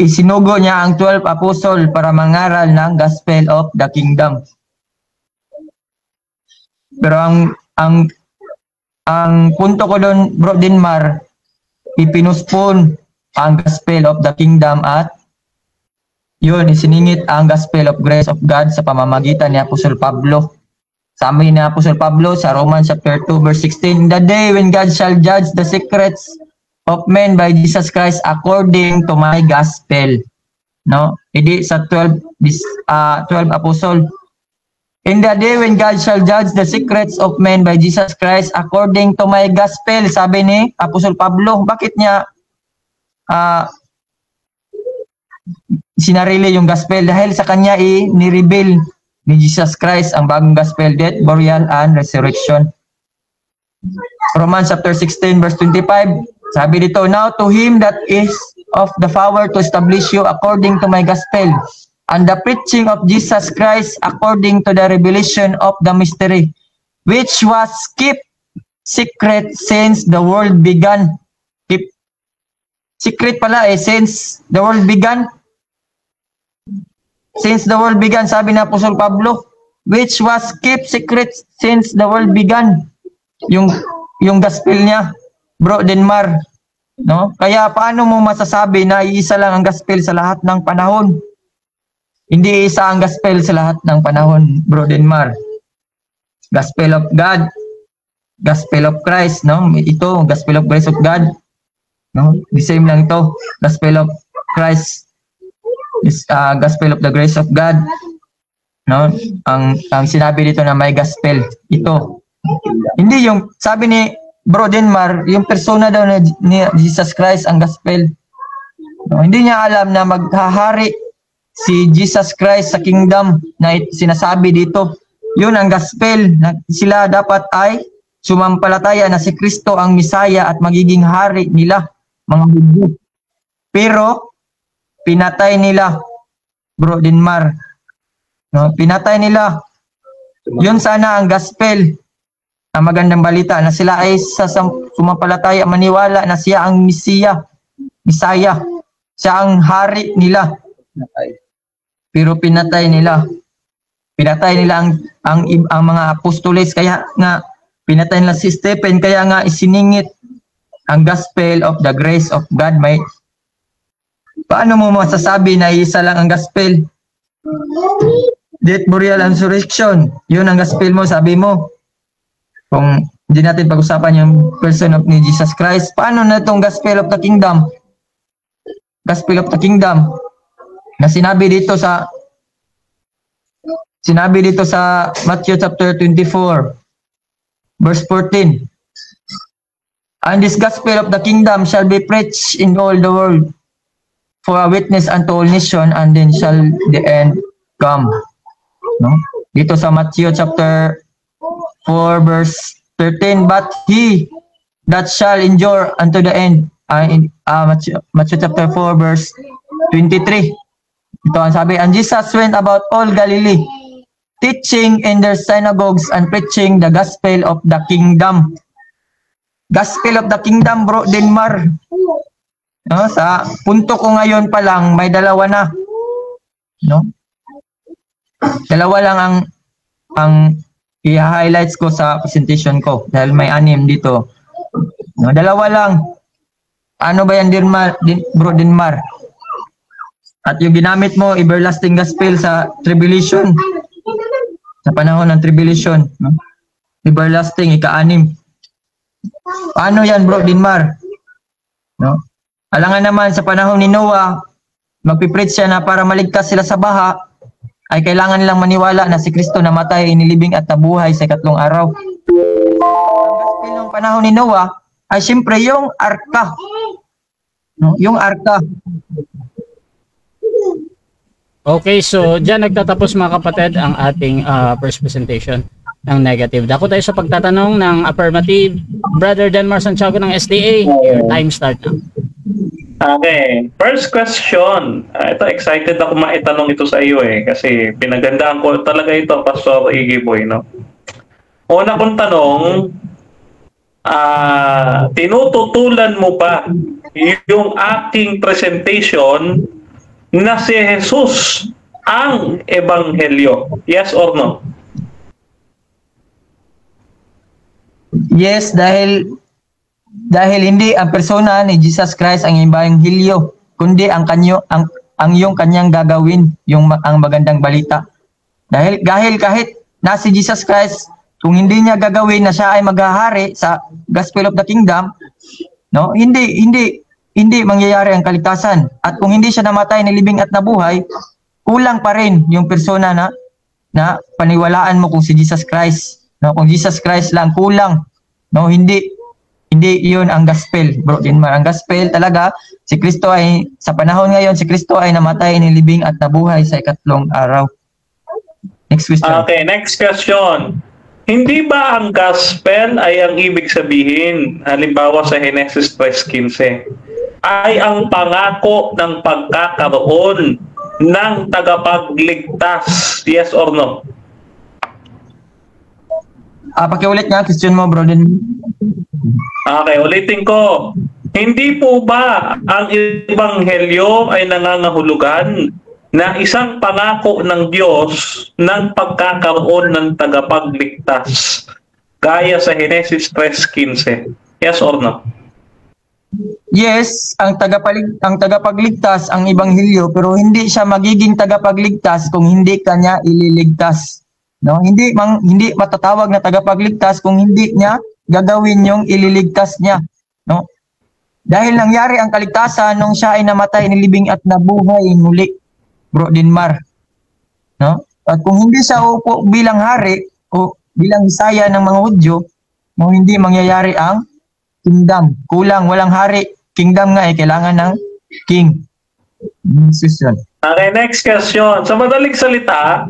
Isinugo niya ang 12 apostol para mangaral ng gospel of the kingdom. Pero ang punto ko doon, Bro Denmar, ipinuspon ang gospel of the kingdom at yun, isiningit ang gospel of grace of God sa pamamagitan ni Apostol Pablo. Sabi ni Apostol Pablo sa Romans chapter 2 verse 16, the day when God shall judge the secrets of men by Jesus Christ according to my gospel. no? Hindi sa 12 apostle. In the day when God shall judge the secrets of men by Jesus Christ according to my gospel, sabi ni Apostol Pablo. Bakit niya sinarili yung gospel? Dahil sa kanya ni-reveal ni Jesus Christ ang bagong gospel, death, burial, and resurrection. Romans chapter 16 verse 25, sabi dito, now to him that is of the power to establish you according to my gospel, and the preaching of Jesus Christ according to the revelation of the mystery, which was kept secret since the world began. Secret pala since the world began. Since the world began, sabi na Apostol Pablo, which was kept secret since the world began. Yung gospel niya, Bro Denmar, no? Kaya paano mo masasabi na iisa lang ang gospel sa lahat ng panahon? Hindi isa ang gospel sa lahat ng panahon, Bro Denmar. Gospel of God, gospel of Christ, no? Ito, gospel of grace of God, no? The same lang ito, gospel of Christ, is gospel of the grace of God, no? Ang sinabi dito na may gospel, ito. Hindi yung, sabi ni Bro Denmar, yung persona daw ni Jesus Christ ang gospel. No, hindi niya alam na maghahari si Jesus Christ sa kingdom na sinasabi dito. Yun ang gospel, na sila dapat ay sumampalataya na si Kristo ang Misaya at magiging hari nila, mga Hudyo. Pero pinatay nila, Bro Denmar. No, pinatay nila. Yun sana ang gospel. Ang magandang balita na sila ay sumampalataya, maniwala na siya ang Misaya, siya ang hari nila. Pero pinatay nila ang mga apostoles, kaya nga pinatay nila si Stephen, kaya nga isiningit ang gospel of the grace of God. Paano mo masasabi na isa lang ang gospel? Death, burial, and resurrection, yun ang gospel mo, sabi mo. Kung hindi natin pag-usapan yung person of ni Jesus Christ, paano na itong gospel of the kingdom? Gospel of the kingdom na sinabi dito sa Matthew chapter 24 verse 14. And this gospel of the kingdom shall be preached in all the world for a witness unto all nations, and then shall the end come. No? Dito sa Matthew chapter 4 verse 13, but he that shall endure unto the end, Matthew chapter 4 verse 23. Ito ang sabi, and Jesus went about all Galilee, teaching in their synagogues and preaching the gospel of the kingdom. Gospel of the kingdom, Bro Denmar. No, sa punto ko ngayon pa lang, may dalawa na. No? Dalawa lang ang i-highlights ko sa presentation ko dahil may 6 dito. No, dalawa lang. Ano ba yan, Bro Denmar? At yung ginamit mo, everlasting gospel sa tribulation. Sa panahon ng tribulation. No? Everlasting, ika-6. Paano yan, Bro Denmar? No? Alangan naman sa panahon ni Noah, magpipreach siya na para maligtas sila sa baha, ay kailangan nilang maniwala na si Kristo namatay, inilibing at nabuhay sa 3 araw. Ang gospel ng panahon ni Noah ay siyempre yung arka. No? Yung arka. Okay, so dyan nagtatapos mga kapatid ang ating first presentation ng negative. Dako tayo sa pagtatanong ng affirmative. Brother Denmar Santiago ng SDA, your time start now. Okay, first question. Ito, excited ako maitanong ito sa iyo kasi pinagandaan ko talaga ito, Pastor Iggy Boy, no? Una kong tanong, tinututulan mo ba yung aking presentation na si Jesus ang Ebanghelyo? Yes or no? Yes, dahil hindi ang persona ni Jesus Christ ang Ebanghelyo, kundi ang yung kanyang gagawin, ang magandang balita. Dahil kahit na si Jesus Christ, kung hindi niya gagawin na siya ay maghahari sa gospel of the kingdom, no? Hindi hindi mangyayari ang kaligtasan. At kung hindi siya namatay, nilibing at nabuhay, kulang pa rin yung persona na paniwalaan mo kung si Jesus Christ. No, kung Jesus Christ lang kulang. No, hindi 'yun ang gospel, bro. Ang gospel talaga si Kristo ay sa panahon ngayon si Kristo ay namatay, nilibing at nabuhay sa ikatlong araw. Next question. Okay, next question. Hindi ba ang gospel ay ang ibig sabihin, halimbawa sa Genesis 3:15, ay ang pangako ng pagkakaroon ng tagapagligtas? Yes or no? Pakiulit nga question mo, bro. Okay, ulitin ko. Hindi po ba ang ebanghelyo ay nangangahulugan na isang pangako ng Diyos ng pagkakaroon ng tagapagligtas gaya sa Genesis 3:15? Yes or no? Yes, ang tagapagligtas ang ebanghelyo, pero hindi siya magiging tagapagligtas kung hindi kanya ililigtas. No, hindi matatawag na tagapagligtas kung hindi niya gagawin yung ililigtas niya, no? Dahil nangyari ang kaligtasan nung siya ay namatay, nilibing at nabuhay muli, bro Dinmar. No? At kung hindi siya upo bilang hari o bilang Isaya ng mga Hudyo, no, hindi mangyayari ang kingdom. Kulang, walang hari. Kingdom nga kailangan ng king. Susun. Okay, next question. Sa madaling salita,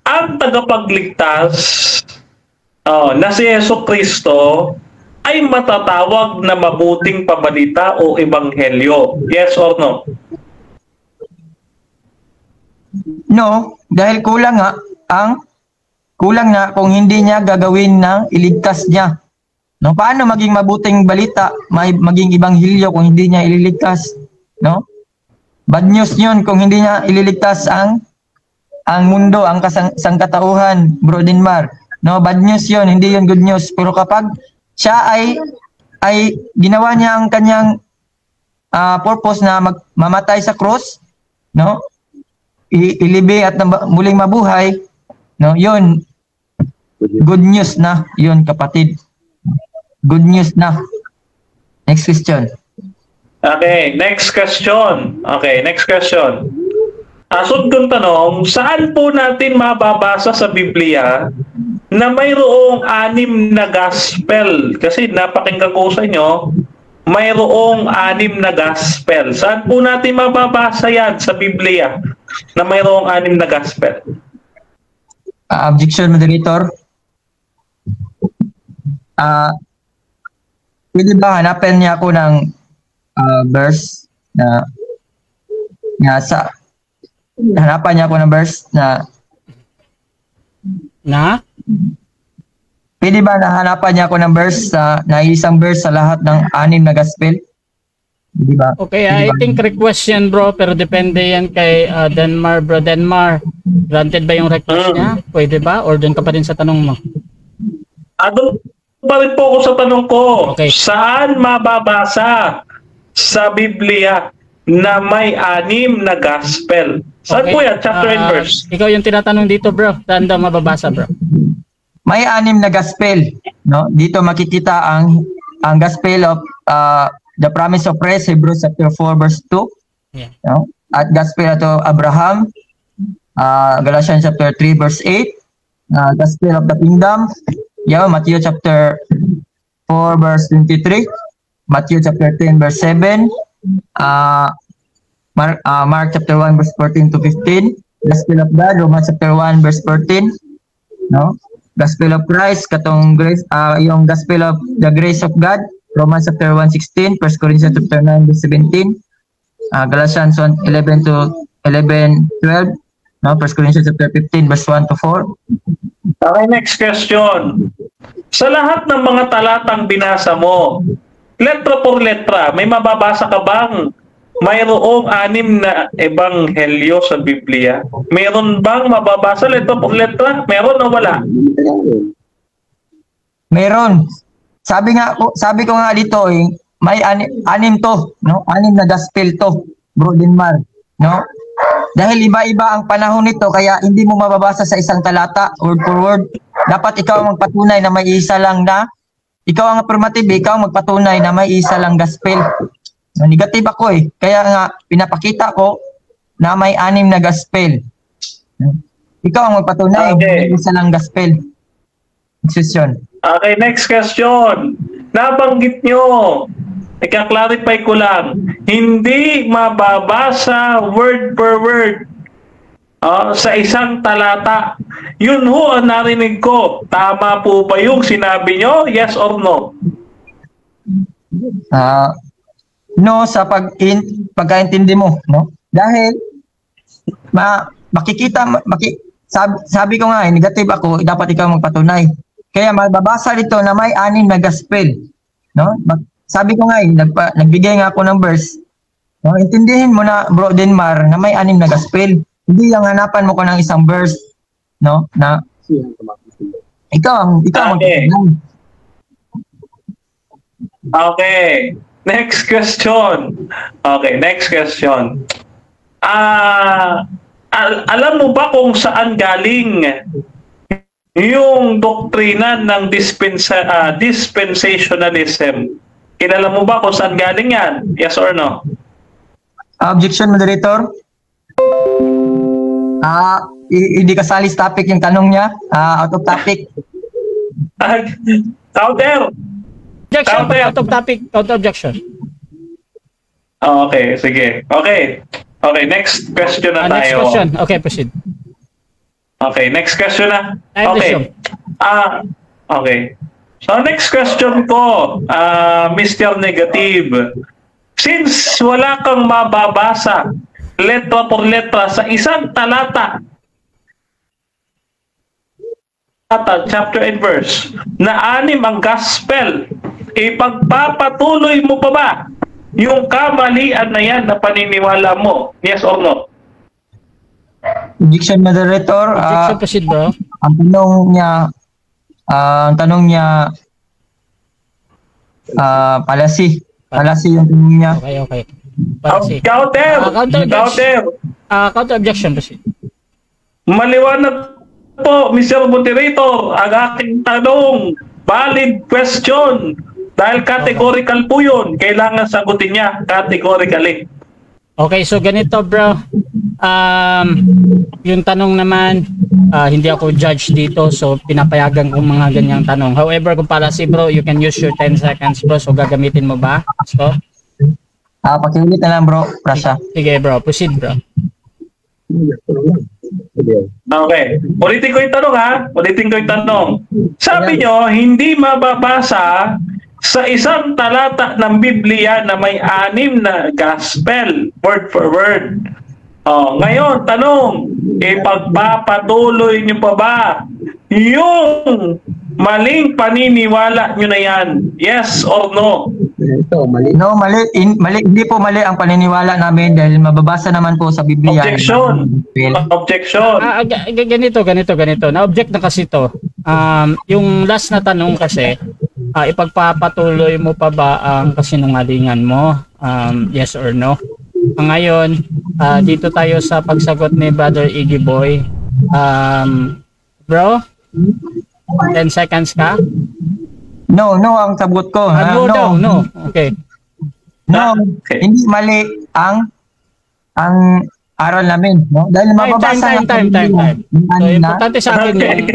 ang tagapagligtas na si Jesucristo ay matatawag na mabuting pabalita o ebanghelyo. Yes or no? No, dahil kulang na kung hindi niya gagawin ng iligtas niya. No, paano maging mabuting balita, maging ebanghelyo kung hindi niya ililigtas, no? Bad news 'yun kung hindi niya ililigtas ang mundo, ang sangkatauhan, bro Dinmar. No, bad news 'yun, hindi 'yun good news. Pero kapag siya ay ginawa niya ang kanyang purpose na mamatay sa cross, no? Ilibing at muling mabuhay, no? 'Yun good news na 'yun, kapatid. Good news na. Next question. Okay, next question. Asod kong tanong, saan po natin mababasa sa Biblia na mayroong 6 na gospel? Kasi napakinggan ko sa inyo, mayroong 6 na gospel. Saan po natin mababasa yan sa Biblia na mayroong 6 na gospel? Objection, moderator. Pwede ba hanapin niya ako ng verse na hanapan niya ako ng verse na pwede ba hanapan niya ako ng verse na isang verse sa lahat ng 6 na gospel? Di ba? Okay, I think request yan, bro, pero depende yan kay Denmar, bro Denmar. Granted ba yung request niya? Pwede ba? Or doon ka pa rin sa tanong mo? Doon pa rin po ako sa tanong ko. Okay. Saan mababasa sa Biblia na may 6 na gospel? Saan po yan? Chapter and verse? Ikaw yung tinatanong dito, bro. Saan daw mababasa, bro? May 6 na gospel, no? Dito makikita ang gospel of the promise of rest, Hebrews chapter 4 verse 2. Yeah. No? At gospel to Abraham, Galatians chapter 3 verse 8. Gospel of the kingdom, Matthew chapter 4 verse 23, Matthew chapter 10 verse 7, Mark chapter 1 verse 14 to 15, Gospel of God, Romans chapter 1 verse 14, no? Gospel of Christ, katong grace, yung Gospel of the grace of God, Romans chapter 1:16, 1 Corinthians chapter 9 verse 17, Galatians 1:11 to 11:12, no? 1 Corinthians chapter 15 verse 1 to 4. Okay, next question. Sa lahat ng mga talatang binasa mo, letra por letra, may mababasa ka bang mayroong 6 na ebanghelyo sa Biblia? Meron bang mababasa letra por letra? Meron o wala? Meron. Sabi ko nga dito, may 6 to, no? 6 na gospel to, bro Dinmar, no? Dahil iba-iba ang panahon nito, kaya hindi mo mababasa sa isang talata, word for word. Dapat ikaw ang magpatunay na may isa lang ikaw ang affirmative, ikaw ang magpatunay na may isa lang gospel. Negative ako eh. Kaya nga, pinapakita ko na may 6 na gospel. Ikaw ang magpatunay. Okay. Isa lang gospel. Decision. Okay, next question. Nabanggit nyo, ika-clarify ko lang, hindi mababasa word per word sa isang talata. Yun ho ang narinig ko. Tama po ba yung sinabi nyo? Yes or no? No, sa pagkaintindi mo, no? Dahil sabi ko nga, negative ako, dapat ikaw magpatunay. Kaya mababasa dito na may 6 na gospel, no? Sabi ko nga, nagbigay nga ako ng verse. No? Intindihin mo na, Bro Denmar, na may 6 na gospel. Hindi yung hanapan mo ko ng isang verse, no? Na ikaw Okay. Okay. Next question. Okay, next question. Alam mo ba kung saan galing yung doktrina ng dispensationalism? Kilala mo ba kung saan galing yan? Yes or no? Objection, moderator. Hindi kasali sa topic yung tanong niya. Out of topic. Counter. Objection, Counter. out of topic, counter objection. Okay, sige. Okay. Okay, next question na Next tayo. question. Okay, proceed. Okay, next question na. I Okay. Okay. So next question ko, Mr. Negative. Since wala kang mababasa letra por letra sa isang talata, chapter and verse, na 6 ang gospel, ipagpapatuloy mo pa ba yung kamalian na yan na paniniwala mo? Yes or no? Objection, moderator. Objection, proceed, bro. Ang tanong niya, palasi. Palasi yung tanong niya. Okay. Policy. Counter! Counter Counter! Counter objection, proceed. Maliwanag po, Mr. Moderator, ang aking tanong, valid question. Dahil categorical po yun, kailangan sagutin niya categorically. Okay, so ganito, bro. Yung tanong naman, hindi ako judge dito, so pinapayagan kong mga ganyang tanong. However, kung policy, bro, you can use your 10 seconds, bro. So gagamitin mo ba? So, Pakiulit na lang, bro. Prasya. sige, bro. Proceed, bro. Okay. Ulitin ko yung tanong, ha? Ulitin ko yung tanong. Sabi nyo, hindi mababasa sa isang talata ng Biblia na may 6 na gospel, word for word. Ngayon, tanong, ipagpapatuloy nyo pa ba yung maling paniniwala nyo na yan? Yes or no? No, mali. Hindi po mali ang paniniwala namin dahil mababasa naman po sa Biblia. Objection. Objection. Ganito. Na-object na kasi to. Yung last na tanong kasi, ipagpapatuloy mo pa ba ang kasinungalingan mo? Yes or no? Ngayon, dito tayo sa pagsagot ni Brother Iggy Boy. Bro, 10 seconds ka? No, ang sagot ko. No. Okay. No, Okay. hindi mali ang aral namin, no? Dahil mababasa Time. So, importante sa akin yung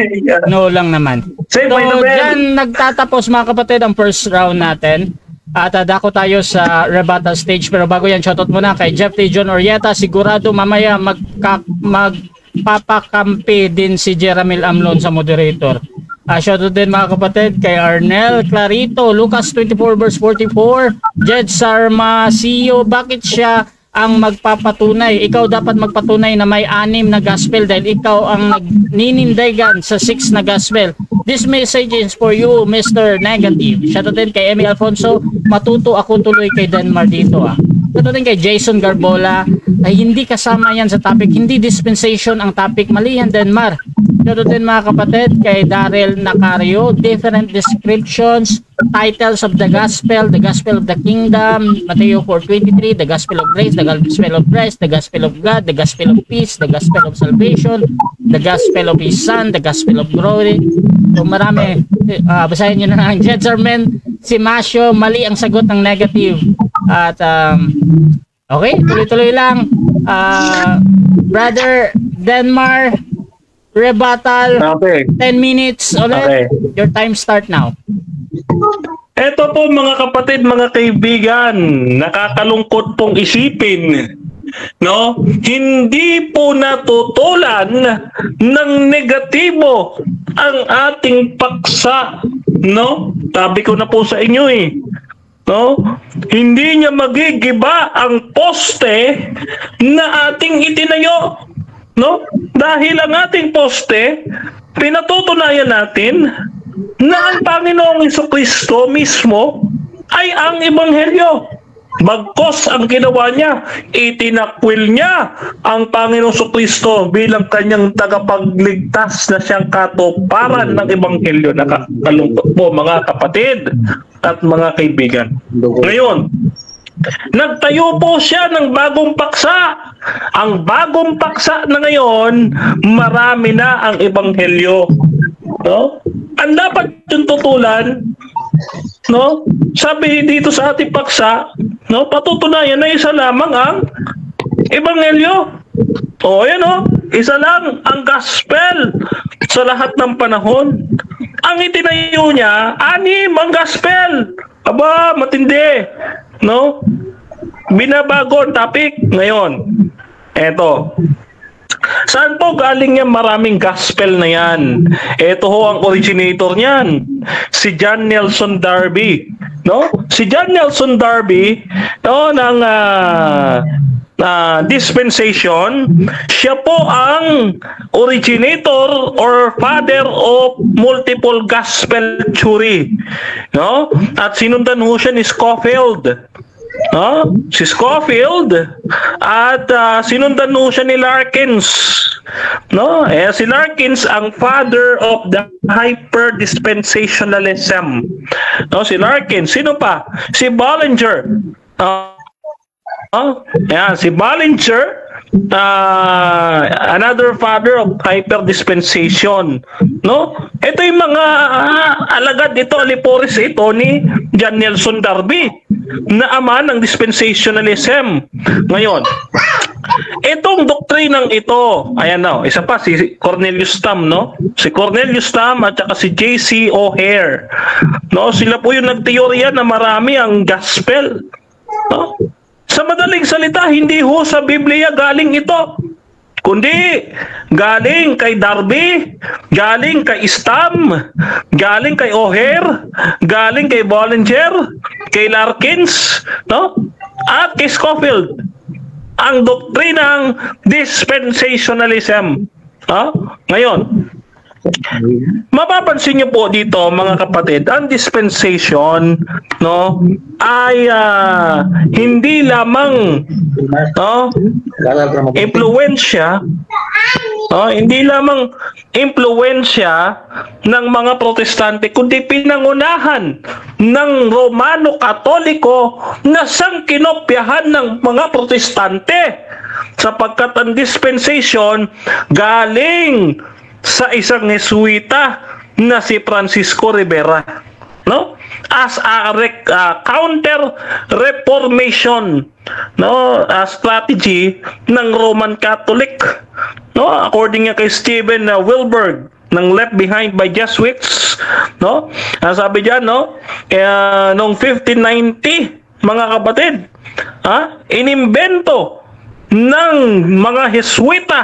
no lang naman. Say So, by the bell. dyan nagtatapos mga kapatid ang first round natin. At dako tayo sa rebuttal stage. Pero bago yan, shoutout muna kay Jeff T. John Orieta. Sigurado mamaya magpapakampi din si Jeramil Amlon sa moderator. Shoutout din mga kapatid kay Arnel Clarito, Lucas 24 verse 44, Jed Sarmasio. Bakit siya ang magpapatunay? Ikaw dapat magpatunay na may 6 na gospel dahil ikaw ang nagninindigan sa 6 na gospel. This message is for you, Mr. Negative. Shoutout din kay Emmy Alfonso. Matuto ako tuloy kay Denmar dito. Shoutout din kay Jason Garbola. Ay hindi kasama yan sa topic. Hindi dispensation ang topic. Mali yan, Denmar. Ganun din mga kapatid kay Daryl Nacario, different descriptions, titles of the gospel of the kingdom, Matthew 4:23, the gospel of grace, the gospel of Christ, the gospel of God, the gospel of peace, the gospel of salvation, the gospel of His Son, the gospel of glory. So marami, basahin nyo na ang Jedserman. Si Masyo, mali ang sagot ng negative. At okay, tuloy-tuloy lang. Brother Denmar, rebuttal, Okay. 10 minutes ulit. Okay. Your time start now. Eto po mga kapatid, mga kaibigan, nakakalungkot pong isipin. No? Hindi po natutulan ng negatibo ang ating paksa, no? Sabi ko na po sa inyo no? Hindi niya magigiba ang poste na ating itinayo, no? Dahil ang ating poste, pinatutunayan natin na ang Panginoong Jesucristo mismo ay ang Ebanghelyo. Bagkos ang ginawa niya, itinakwil niya ang Panginoong Jesucristo bilang kanyang tagapagligtas na siyang katuparan ng Ebanghelyo. Nakakalungkot po mga kapatid at mga kaibigan. Ngayon, nagtayo po siya ng bagong paksa. Ang bagong paksa na ngayon, marami na ang Ebanghelyo. No? Ang dapat yung tutulan, no? Sabi dito sa ating paksa, no, patutunayan na isa lamang ang Ebanghelyo. Isa lang ang gospel sa lahat ng panahon. Ang itinayo niya, 6 ang gospel. Aba, matindi, no? Binabago ang topic ngayon. Eto. Saan po galing yung maraming gospel na yan? Ito ho ang originator niyan, si John Nelson Darby, no? Si John Nelson Darby, no, ng dispensation, siya po ang originator or father of multiple gospel theory, no? At sinundan ho siya ni Scofield. Si Scofield at sinundan mo siya ni Larkins, no? Si Larkins ang father of the hyper dispensationalism, no? Si Larkins, sino pa? Si Bollinger, si Bollinger, another father of hyper dispensation, no? Ito yung mga alagad ito, alipores ito ni John Nelson Darby na ama ng dispensationalism. Ngayon, itong doktrinang ito, ayan na, isa pa si Cornelius Tam, no? Si Cornelius Tam at saka si J.C. O'Hare, no? Sila po yung nagteorya na marami ang gospel, no? Sa madaling salita, hindi ho sa Biblia galing ito, kundi galing kay Darby, galing kay Stam, galing kay O'Hare, galing kay Bollinger, kay Larkins, no? At kay Scofield. Ang doktrinang dispensationalism. Ngayon, mapapansin niyo po dito mga kapatid, ang dispensation, no, ay hindi lamang impluwensya, hindi lamang impluwensya ng mga Protestante, kundi pinangunahan ng Romano Katoliko na sangkinopyahan ng mga Protestante, sapagkat ang dispensation galing sa isang Jesuita na si Francisco Rivera, no? As a counter reformation, no, strategy ng Roman Catholic, no, according kay Stephen Wilberg ng Left Behind by Jesuits, no? Sabi diyan, no, noong 1590 mga kapatid, inimbento ng mga Jesuita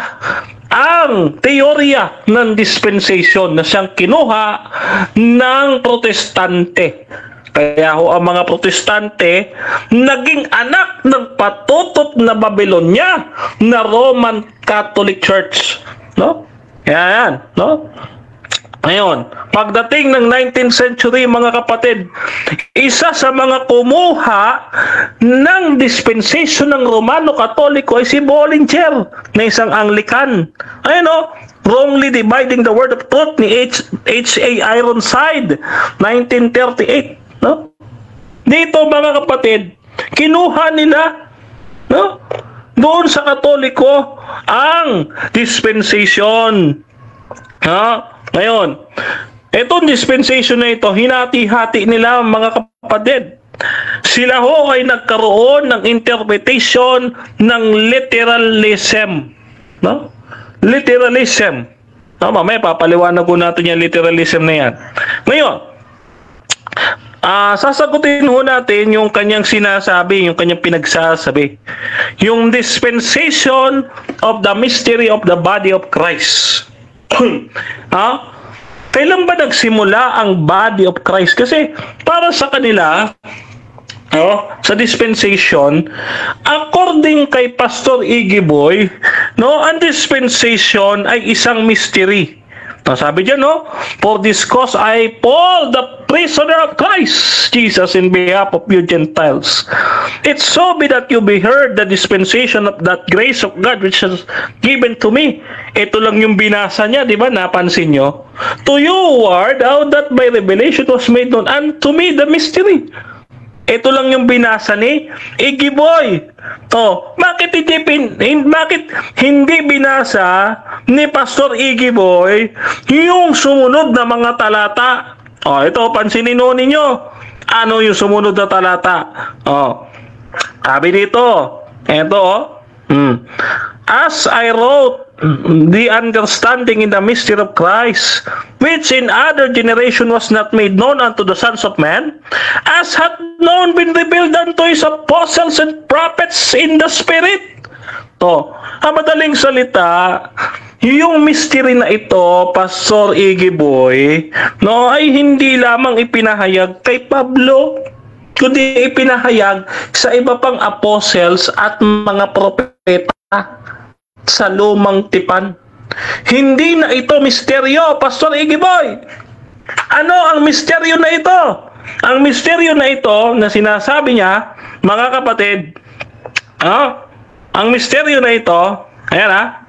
ang teorya ng dispensation na siyang kinuha ng Protestante. Kaya ho ang mga Protestante naging anak ng patutot na Babylonia na Roman Catholic Church, no? Kaya yan, no? Ngayon, pagdating ng 19th century mga kapatid, isa sa mga kumuha ng dispensation ng Romano Katoliko ay si Bollinger na isang Anglican. Ayun, no? Wrongly Dividing the Word of Truth ni H.A. Ironside, 1938. No? Dito mga kapatid, kinuha nila, no, doon sa Katoliko ang dispensation. Ngayon, itong dispensation na ito, hinati-hati nila mga kapatid. Sila ho ay nagkaroon ng interpretation ng literalism. No? Literalism. No, mamaya papaliwanag ko natin yung literalism na yan. Ngayon, sasagutin ho natin yung kanyang sinasabi, yung kanyang pinagsasabi. Yung dispensation of the mystery of the body of Christ. Kailan ba nagsimula ang body of Christ? Kasi para sa kanila, sa dispensation, according kay Pastor Iggy Boy, no, ang dispensation ay isang mystery. Sabi dyan, no? For this cause I, Paul, the prisoner of Christ Jesus, in behalf of you Gentiles. It's so be that you be heard the dispensation of that grace of God which is given to me. Ito lang yung binasa niya, di ba? Napansin nyo? To you, word, how that by revelation was made known unto me the mystery. Ito lang yung binasa ni Iggy Boy. Bakit hindi binasa ni Pastor Iggy Boy yung sumunod na mga talata? Ito, pansinin ho ninyo. Ano yung sumunod na talata? Sabi dito, as I wrote the understanding in the mystery of Christ, which in other generation was not made known unto the sons of men, as hath known been revealed unto his apostles and prophets in the Spirit. Madaling salita, yung mystery na ito, Pastor Iggy Boy, no, ay hindi lamang ipinahayag kay Pablo, kundi ipinahayag sa iba pang apostles at mga propeta sa lumang tipan. Hindi na ito misteryo, Pastor Iggy Boy. Ano ang misteryo na ito? Ang misteryo na ito na sinasabi niya, mga kapatid, ang misteryo na ito, ayan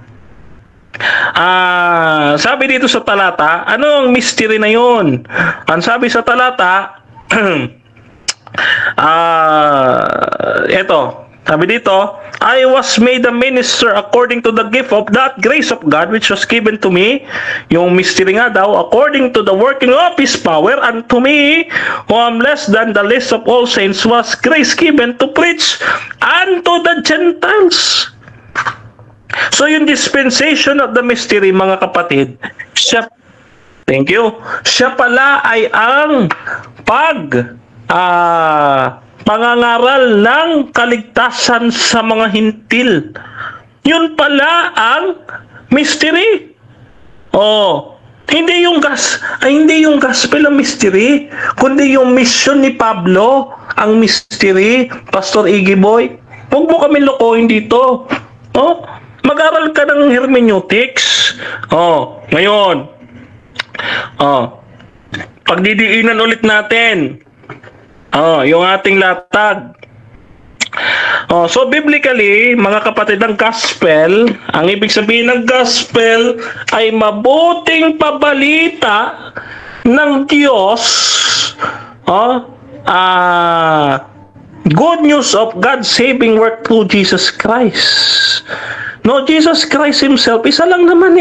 sabi dito sa talata, ano ang mystery na yun? Ang sabi sa talata, sabi dito, I was made a minister according to the gift of that grace of God which was given to me. Yung mystery nga daw, according to the working of His power, unto me, who am less than the least of all saints, was grace given to preach unto the Gentiles. So yung dispensation of the mystery, mga kapatid, siya pala ay ang pangangaral ng kaligtasan sa mga hintil. Yun pala ang mystery. Hindi yung gospel ang mystery, kundi yung mission ni Pablo ang mystery, Pastor Iggy Boy. Huwag mo kami lokohin dito. Mag-aral ka ng hermeneutics. Ngayon. Pagdidiinan ulit natin. Yung ating latag. So biblically, mga kapatid, ang gospel, ang ibig sabihin ng gospel ay mabuting pabalita ng Diyos. Good news of God's saving work through Jesus Christ. No, Jesus Christ Himself, isa lang naman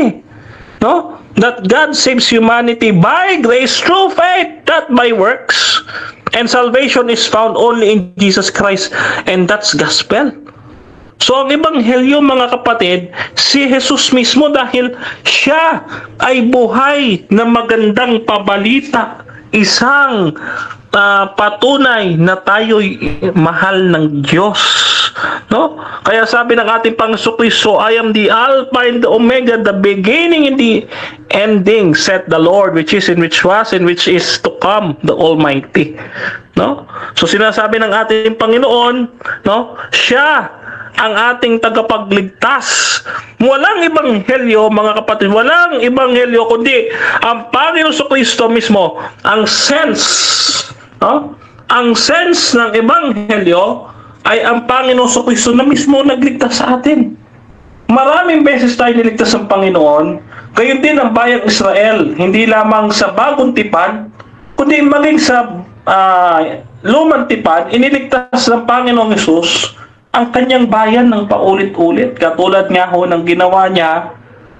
no? That God saves humanity by grace through faith, not by works. And salvation is found only in Jesus Christ, and that's gospel. So ang ebanghelyo, mga kapatid, si Jesus mismo, dahil siya ay buhay na magandang pabalita, isang patunay na tayo'y mahal ng Diyos. No? Kaya sabi ng ating Panginoon Kristo, I am the Alpha and the Omega, the beginning and the ending, said the Lord, which is, and which was, and which is to come, the Almighty. No? So sinasabi ng ating Panginoon, no, siya ang ating tagapagligtas. Walang ebanghelyo, mga kapatid, walang ebanghelyo kundi ang Panginoon Kristo mismo. Ang sense, no? Ang sense ng ebanghelyo ay ang Panginoon Kristo na mismo nagligtas sa atin. Maraming beses tayo niligtas ng Panginoon, Gayon din ang bayang Israel, hindi lamang sa bagong tipan, kundi maging sa lumang tipan, iniligtas ng Panginoong Hesus ang kanyang bayan ng paulit-ulit. Katulad nga ho ng ginawa niya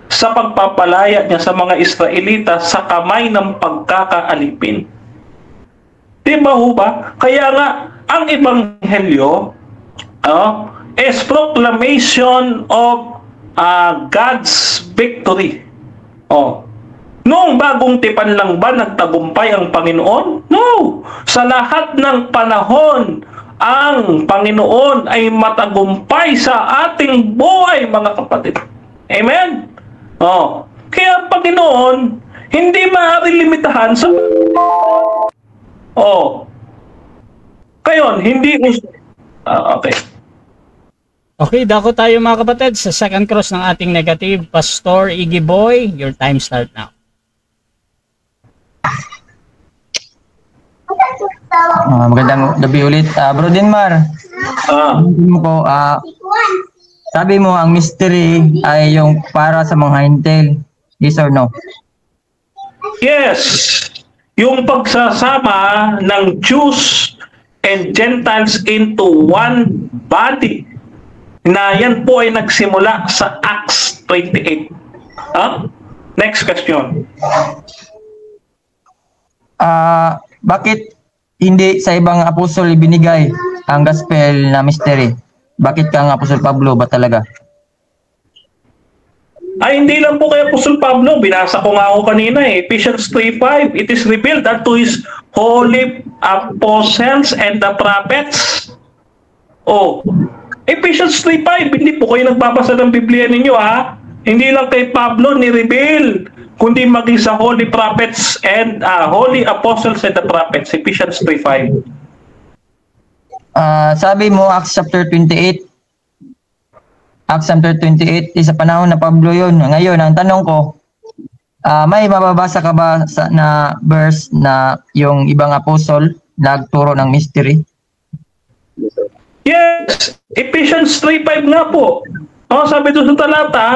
sa pagpapalaya niya sa mga Israelita sa kamay ng pagkakaalipin. Di ba ho ba? Kaya nga, ang Ebanghelyo is proclamation of God's victory. Noong bagong tipan lang ba nagtagumpay ang Panginoon? No! Sa lahat ng panahon, ang Panginoon ay matagumpay sa ating buhay, mga kapatid. Amen? Kaya ang Panginoon, hindi maaari limitahan sa... Kayon, hindi... okay. Okay, dako tayo mga kapatid sa second cross ng ating negative. Pastor Iggy Boy, your time start now. Magandang gabi ulit. Bro Denmar, sabi mo ang mystery ay yung para sa mga hintil. Yes or no? Yes. Yung pagsasama ng Jews and Gentiles into one body, na yan po ay nagsimula sa Acts 28. Next question. Bakit hindi sa ibang apostol ibinigay ang gospel na mystery? Bakit kang Apostol Pablo ba talaga? Ay, hindi lang po kay Apostol Pablo. Binasa ko nga ako kanina Ephesians 3:5. It is revealed unto his holy apostles and the prophets. Ephesians 3:5. Hindi po kayo nagbabasa ng Biblia ninyo, ha? Hindi lang kay Pablo ni-reveal, kundi maging sa holy prophets and holy apostles and the prophets. Ephesians 3:5. Sabi mo Acts chapter 28. Acts chapter 28 sa panahon na Pablo yun. Ngayon, ang tanong ko, may mababasa ka ba na verse na yung ibang apostol nagturo ng mystery? Yes, Ephesians 3:5 nga po. Sabi doon sa talata,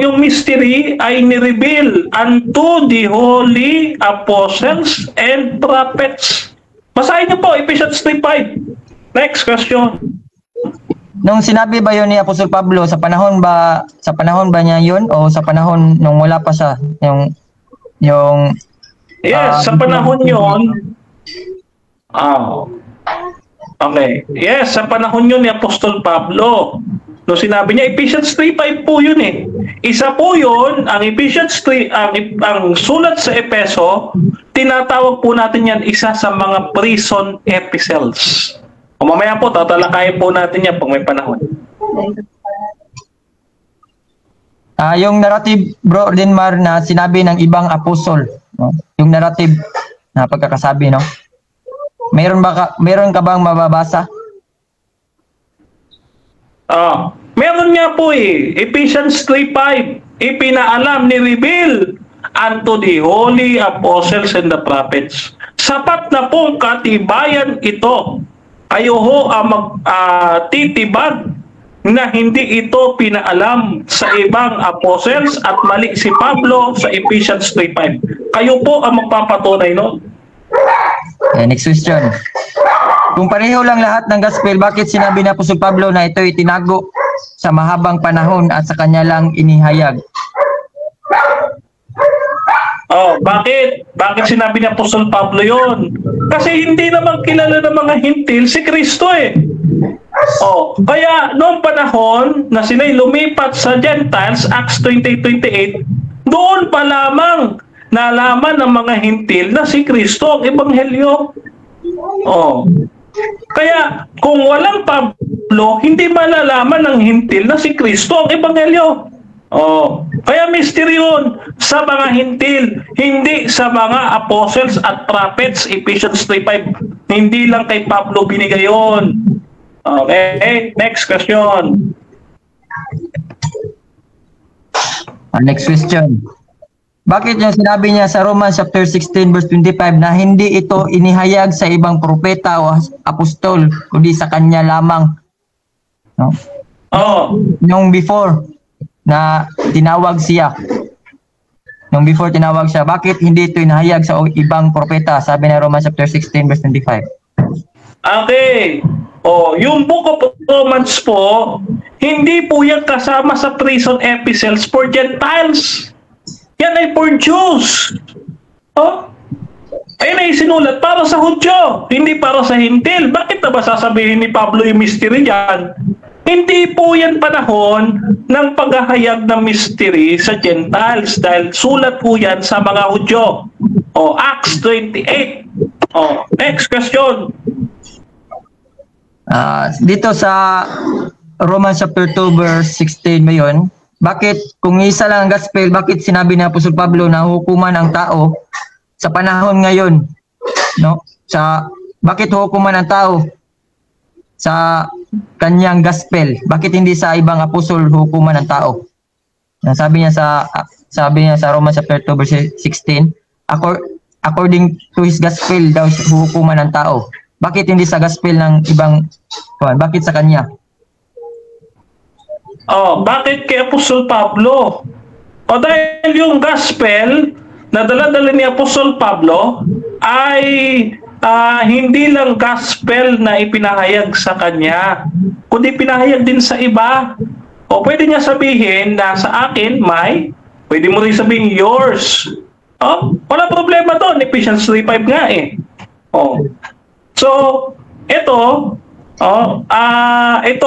yung mystery ay ni-reveal unto the holy apostles and prophets. Basahin niyo po, Ephesians 3:5. Next question. Nung sinabi ba yun ni Apostol Pablo, sa panahon ba niya yun o sa panahon nung wala pa siya? Yes, sa panahon yun. Okay. Yes, sa panahon yun ni Apostol Pablo. Nung sinabi niya, Ephesians 3:5 po yun Isa po yun, ang Ephesians 3, ang sulat sa Epeso, tinatawag po natin yan isa sa mga prison epistles. Mamaya po, tatalakayin po natin yan pag may panahon. Yung narrative, Bro Denmar, na sinabi ng ibang apostol, yung narrative na pagkakasabi, meron ka bang mababasa? Meron nga po Ephesians 3:5, ipinaalam ni reveal unto the holy apostles and the prophets. Sapat na pong katibayan ito. Kayo ho ang magtitibag na hindi ito pinaalam sa ibang apostles at mali si Pablo sa Ephesians 3:5. Kayo po ang magpapatunay noon. Next question. Kung pareho lang lahat ng gospel, bakit sinabi na Apostol Pablo na ito itinago sa mahabang panahon at sa kanya lang inihayag? Bakit sinabi ni Apostol Pablo yon? Kasi hindi naman kilala ng mga hintil si Kristo Kaya noong panahon na sila'y lumipat sa Gentiles, Acts 20:28, doon pa lamang nalaman ng mga hintil na si Kristo ang Ebanghelyo. Kaya kung walang Pablo, hindi malalaman ng hintil na si Kristo ang Ebanghelyo. Kaya mystery yun sa mga hintil, hindi sa mga apostles at prophets. Ephesians 3:5. Hindi lang kay Pablo binigay yun. Okay, next question. Next question. Bakit yung sinabi niya sa Romans chapter 16 verse 25 na hindi ito inihayag sa ibang propeta o apostol, kundi sa kanya lamang? Oh. Yung before na tinawag siya, nung before tinawag siya, bakit hindi ito inahayag sa ibang propeta? Sabi na Romans chapter 16 verse 25. Okay. Yung Book of Romans po, hindi po yan kasama sa prison epistles for Gentiles. Yan ay for Jews. Ayun ay sinulat para sa Hudyo, hindi para sa Hintil. Bakit na ba sasabihin ni Pablo yung mystery dyan? Hindi po yan panahon ng paghahayag ng mystery sa Gentiles dahil sulat po yan sa mga Hudyo. Acts 28. Next question. Dito sa Romans chapter 2 verse 16 ba yun? Bakit kung isa lang ang gospel, bakit sinabi ni Apostol Pablo na hukuman ang tao sa panahon ngayon? No? Bakit hukuman ang tao sa kanyang gospel? Bakit hindi sa ibang apostol hukuman ang tao? Sabi niya sa Romans chapter 2 verse 16, according to his gospel daw hukuman ang tao. Bakit hindi sa gospel ng ibang, bakit sa kanya? Bakit kay Apostol Pablo? Dahil yung gospel na dala-dala ni Apostol Pablo ay hindi lang gospel na ipinahayag sa kanya, kundi pinahayag din sa iba. Pwede niya sabihin na sa akin pwede mo rin sabihin yours. Wala problema doon. Ephesians 3:5 nga eh. So, ito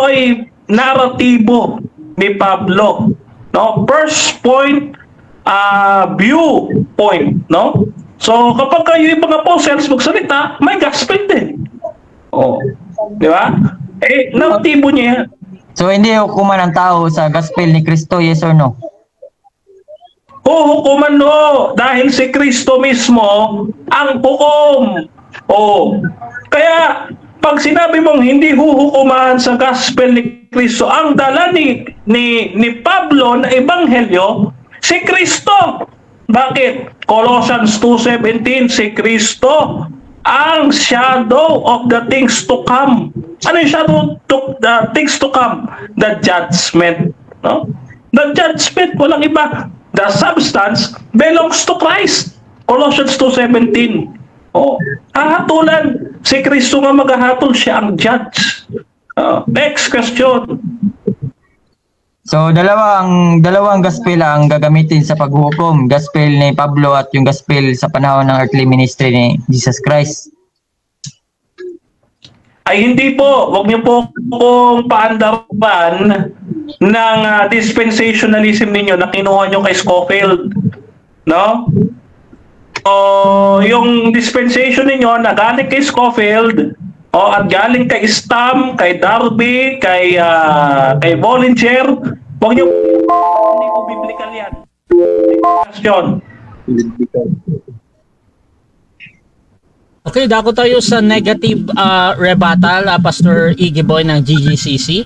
ay naratibo ni Pablo, no? First point, viewpoint, no? So kapag kayo ibang apostles magsalita, may gospel din. Di ba? Naratibo niya yan. So hindi hukuman ang tao sa gospel ni Kristo, yes or no? Hukuman no, dahil si Kristo mismo ang hukom. Kaya pag sinabi mong hindi huhukuman sa gospel ni Kristo, ang dala ni Pablo na ebanghelyo, si Kristo. Bakit? Colossians 2:17, si Kristo ang shadow of the things to come. Ano yung shadow of the things to come? The judgment. No? The judgment, walang iba. The substance belongs to Christ. Colossians 2:17. Hahatulan. Si Kristo nga maghahatol, siya ang judge. Next question. So dalawang gospel ang gagamitin sa paghukom. Gospel ni Pablo at yung gospel sa panahon ng earthly ministry ni Jesus Christ. Ay hindi po. Huwag niyo po kung paandaran ng dispensationalism ninyo na kinuha niyo kay Scofield. No? Yung dispensation ninyo na galing kay Scofield at galing kay Stam, kay Darby, kay Bollinger, huwag niyo hindi po biblical yan. Question. Okay, dako tayo sa negative rebuttal, Pastor Iggy Boy ng GGCC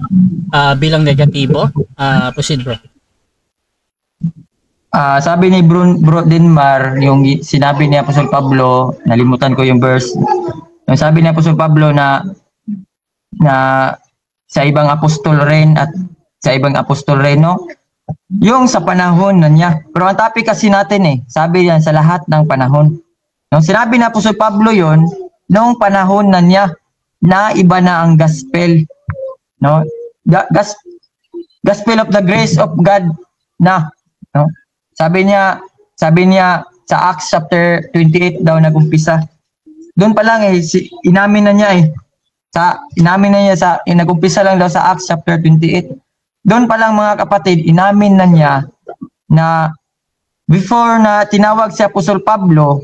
bilang negatibo. Proceed, bro. Sabi ni Bro Denmar, yung sinabi ni Apostol Pablo, nalimutan ko yung verse. Yung sabi ni Apostol Pablo na sa ibang apostol rin at sa ibang apostol rin, no? Yung sa panahon na niya. Pero ang topic kasi natin sabi yan sa lahat ng panahon. Nung sinabi ni Apostol Pablo yon, nung panahon na niya, na iba na ang gospel. No? Gospel of the grace of God na. No? Sabi niya sa Acts chapter 28 daw nagumpisa. Doon pa lang inamin na niya nagumpisa lang daw sa Acts chapter 28. Doon pa lang mga kapatid, inamin na niya na before na tinawag si Apostol Pablo,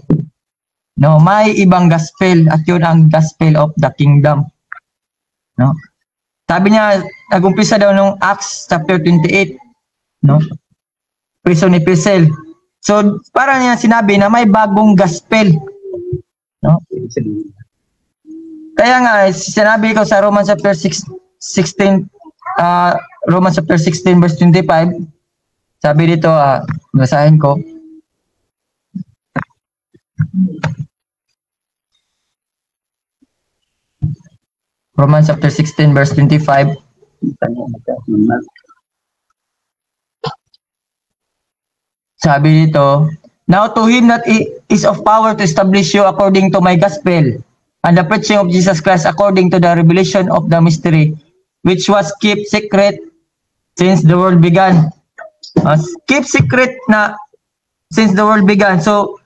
no, may ibang gospel at yun ang gospel of the kingdom. No? Sabi niya, nagumpisa daw nung Acts chapter 28, no? Prison epistle. So, para niya sinabi na may bagong gospel. No? Kaya nga, sinabi ko sa Romans chapter 16 verse 25, sabi dito, basahin ko. Romans chapter 16 verse 25. Sabi dito, Now to him that is of power to establish you according to my gospel, and the preaching of Jesus Christ according to the revelation of the mystery, which was kept secret since the world began. Keep secret na since the world began. So,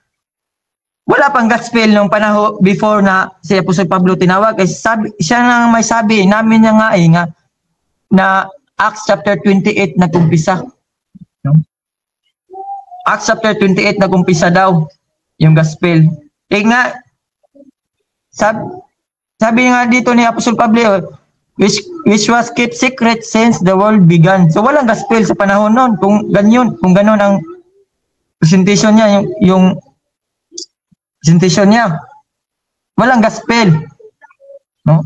wala pang gospel nung panahon before na si Apostol Pablo tinawag. Kasi siya nang may sabi, namin niya nga na Acts chapter 28 nag-umpisa. No? Acts chapter 28 nag-umpisa daw yung gospel. Nga, sabi nga dito ni Apostol Pablo, which was kept secret since the world began. So walang gospel sa panahon noon. Kung ganon ang presentation niya, yung presentation niya, walang gospel, no?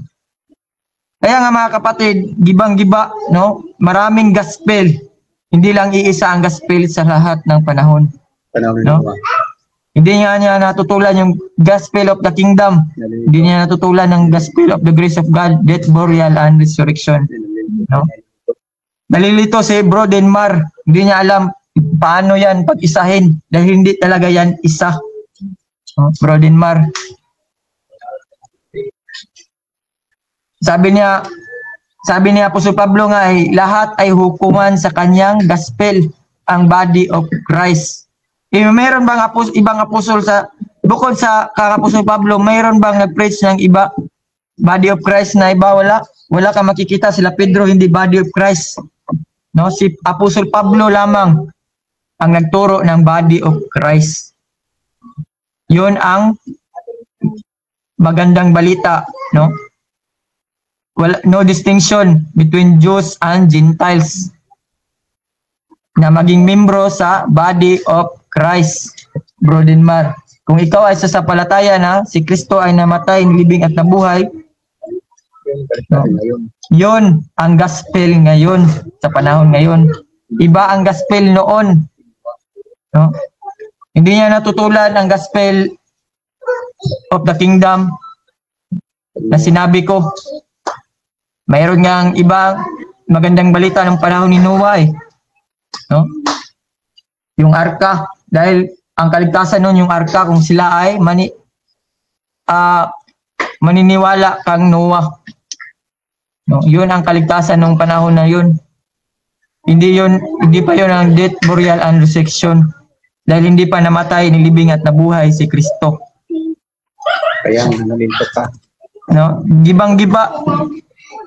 Kaya nga mga kapatid, gibang-giba, no? Maraming gospel. Hindi lang iisa ang gospel sa lahat ng panahon. No? Hindi niya natutulan yung gospel of the kingdom. Hindi niya natutulan ng gospel of the grace of God, death, burial, and resurrection. No? Nalilito si Bro Denmar. Hindi niya alam paano yan pag-isahin dahil hindi talaga yan isa. No? Bro Denmar. Sabi ni Apostol Pablo nga ay lahat ay hukuman sa kanyang gospel, ang body of Christ. Mayroon bang ibang apostol sa bukod sa Apostol Pablo, mayroon bang nag-preach ng iba body of Christ na iba? Wala ka makikita. Sila Pedro hindi body of Christ. No, si Apostol Pablo lamang ang nagturo ng body of Christ. 'Yun ang magandang balita, no? No distinction between Jews and Gentiles na maging membro sa body of Christ. Bro Denmar, kung ikaw ay sasampalataya na si Kristo ay namatay, nilibing at nabuhay, no, yun ang gospel ngayon sa panahon ngayon. Iba ang gospel noon, no? Hindi niya natutulan ang gospel of the kingdom na sinabi ko. Mayroon ngang ibang magandang balita ng panahon ni Noah, no? Yung arka, dahil ang kaligtasan noon yung arka kung sila ay maniniwala kang Noah. No, yun ang kaligtasan ng panahon na yun. Hindi pa yun ang death, burial, and resurrection. Dahil hindi pa namatay, nilibing at nabuhay si Kristo. Kaya naninto ka. No, gibang-giba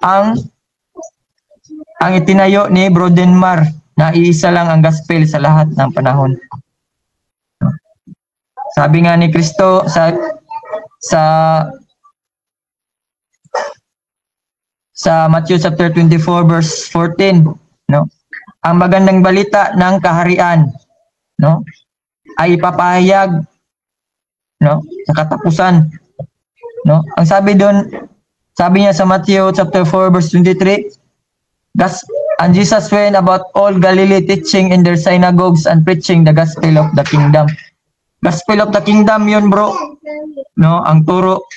ang itinayo ni Bro Denmar na iisa lang ang gospel sa lahat ng panahon. Sabi nga ni Kristo sa Matthew chapter 24 verse 14, no? Ang magandang balita ng kaharian, no, ay ipapahayag, no, sa katapusan, no? Ang sabi niya sa Matthew chapter 4 verse 23, and Jesus went about all Galilee teaching in their synagogues and preaching the gospel of the kingdom. Gospel of the kingdom yun, bro. No, ang turo,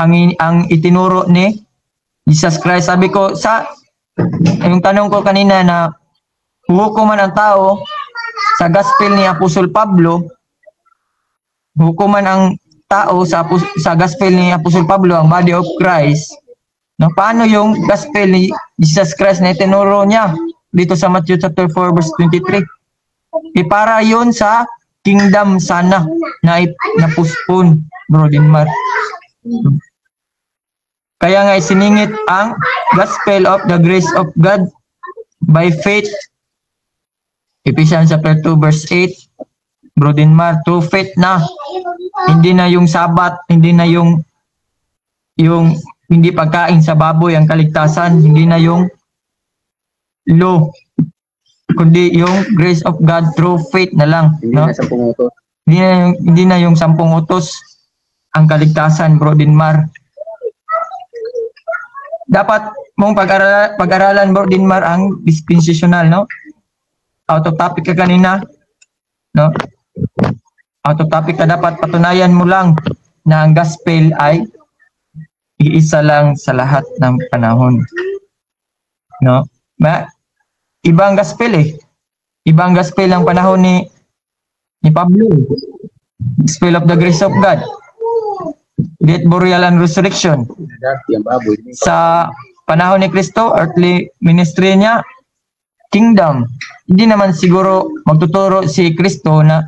ang itinuro ni Jesus Christ. Sabi ko yung tanong ko kanina na hukuman ang tao sa gospel ni Apostol Pablo, hukuman ang tao sa gospel ni Apostol Pablo, ang body of Christ. No, paano yung gospel ni Jesus Christ na itinuro niya dito sa Matthew chapter 4 verse 23? Para yun sa kingdom sana na postpone, Bro Denmar. Kaya nga isiningit ang gospel of the grace of God by faith. Ephesians chapter 2 verse 8, Bro Denmar, through faith na. Hindi na yung sabat, hindi na yung hindi pagkain sa baboy ang kaligtasan, hindi na yung law, kundi yung grace of God through faith na lang. Hindi no? na 10 utos. Hindi na yung 10 utos ang kaligtasan, Bro Denmar. Dapat mong pag-aralan, Bro Denmar, ang dispensational, no? Out of topic ka kanina, no? Out of topic ka, dapat patunayan mo lang na ang gospel ay iisa lang sa lahat ng panahon. No? Ibang gospel Ibang gospel ang panahon ni Pablo. Gospel of the grace of God. Death, burial, and resurrection. Dati ang baboy. Sa panahon ni Kristo, earthly ministry niya, kingdom. Hindi naman siguro magtuturo si Kristo na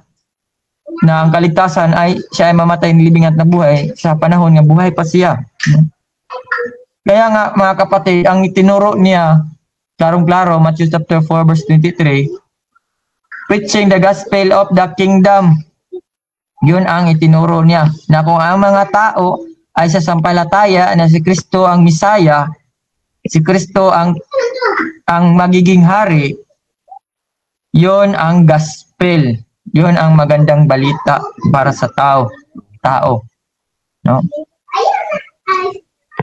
ang kaligtasan ay siya ay mamatay ng libing at nabuhay sa panahon nga buhay pa siya. Kaya nga mga kapatid, ang itinuro niya, klarong-klaro, Matthew chapter 4 verse 23, preaching the gospel of the kingdom. Yun ang itinuro niya, na kung ang mga tao ay sasampalataya na si Kristo ang Misaya, si Kristo ang magiging hari, yun ang gospel. Yun ang magandang balita para sa tao. No?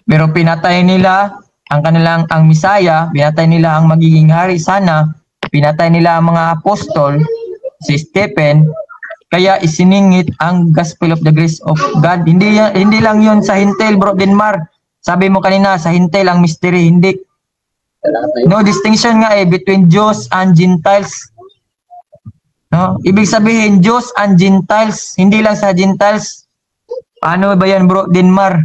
Pero pinatay nila ang Misaya, pinatay nila ang magiging hari sana, pinatay nila ang mga apostol, si Stephen, kaya isiningit ang gospel of the grace of God. Hindi lang yun sa Hintil, bro Denmar. Sabi mo kanina, sa Hintil ang mystery, hindi. No distinction nga between Jews and Gentiles. No? Ibig sabihin, Jews and Gentiles, hindi lang sa Gentiles. Paano ba yan, bro Denmar?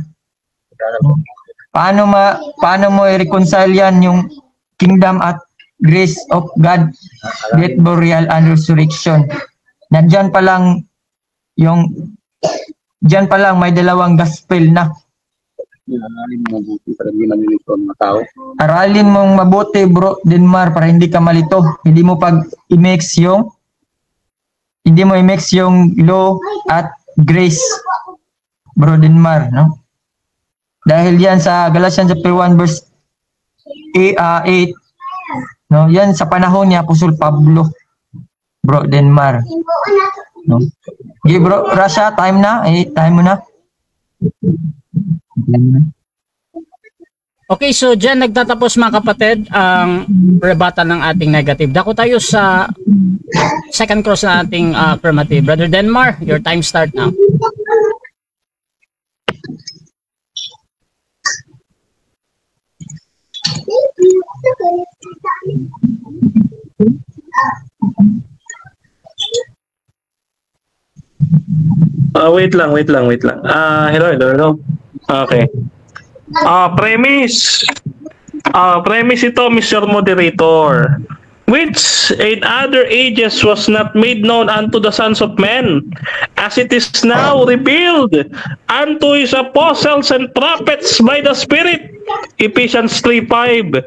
Paano mo i-reconcile yan yung kingdom at grace of God, death, burial, and resurrection? Na dyan pa lang may dalawang gospel na. Aralin mo mabuti para hindi malilito ang mga tao. Aralin mong mabuti, bro Denmar, para hindi ka malito. Hindi mo i-mix yung law at grace, bro Denmar, no? Dahil yan sa Galatians chapter 1 verse 8, no? Yan sa panahon ni Apostol Pablo, bro Denmar. No? Okay, bro Rasha, time na. Time mo na. Okay, so dyan nagtatapos mga kapatid ang rebuttal ng ating negative. Dako tayo sa second cross na ating affirmative. Brother Denmar, your time start now. Wait lang. Hello. Okay. Premise ito, Mr. Moderator. Which in other ages was not made known unto the sons of men, as it is now revealed unto his apostles and prophets by the Spirit. Ephesians 3:5.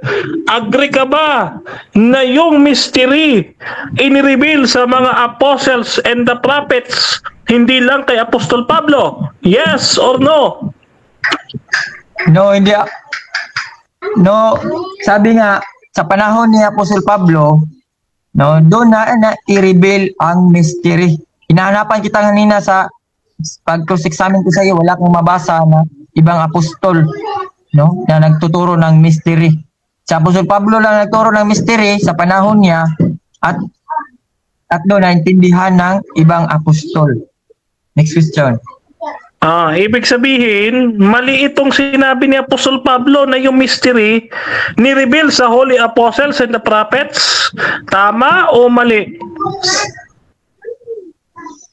Agree ka ba na yung mystery inireveal sa mga apostles and the prophets, hindi lang kay Apostol Pablo? Yes or no? No, hindi. No, sabi nga, sa panahon ni Apostol Pablo, no, doon na i-reveal ang mystery. Hinahanapan kita kanina sa pag-cross-examine ko sa iyo, wala kang mabasa na ibang apostol, no, na nagtuturo ng mystery. Sa Apostol Pablo lang nagturo ng mystery sa panahon niya at doon naintindihan ng ibang apostol. Next question. Ibig sabihin, mali itong sinabi ni Apostol Pablo na yung mystery ni-reveal sa Holy Apostles and the Prophets. Tama o mali?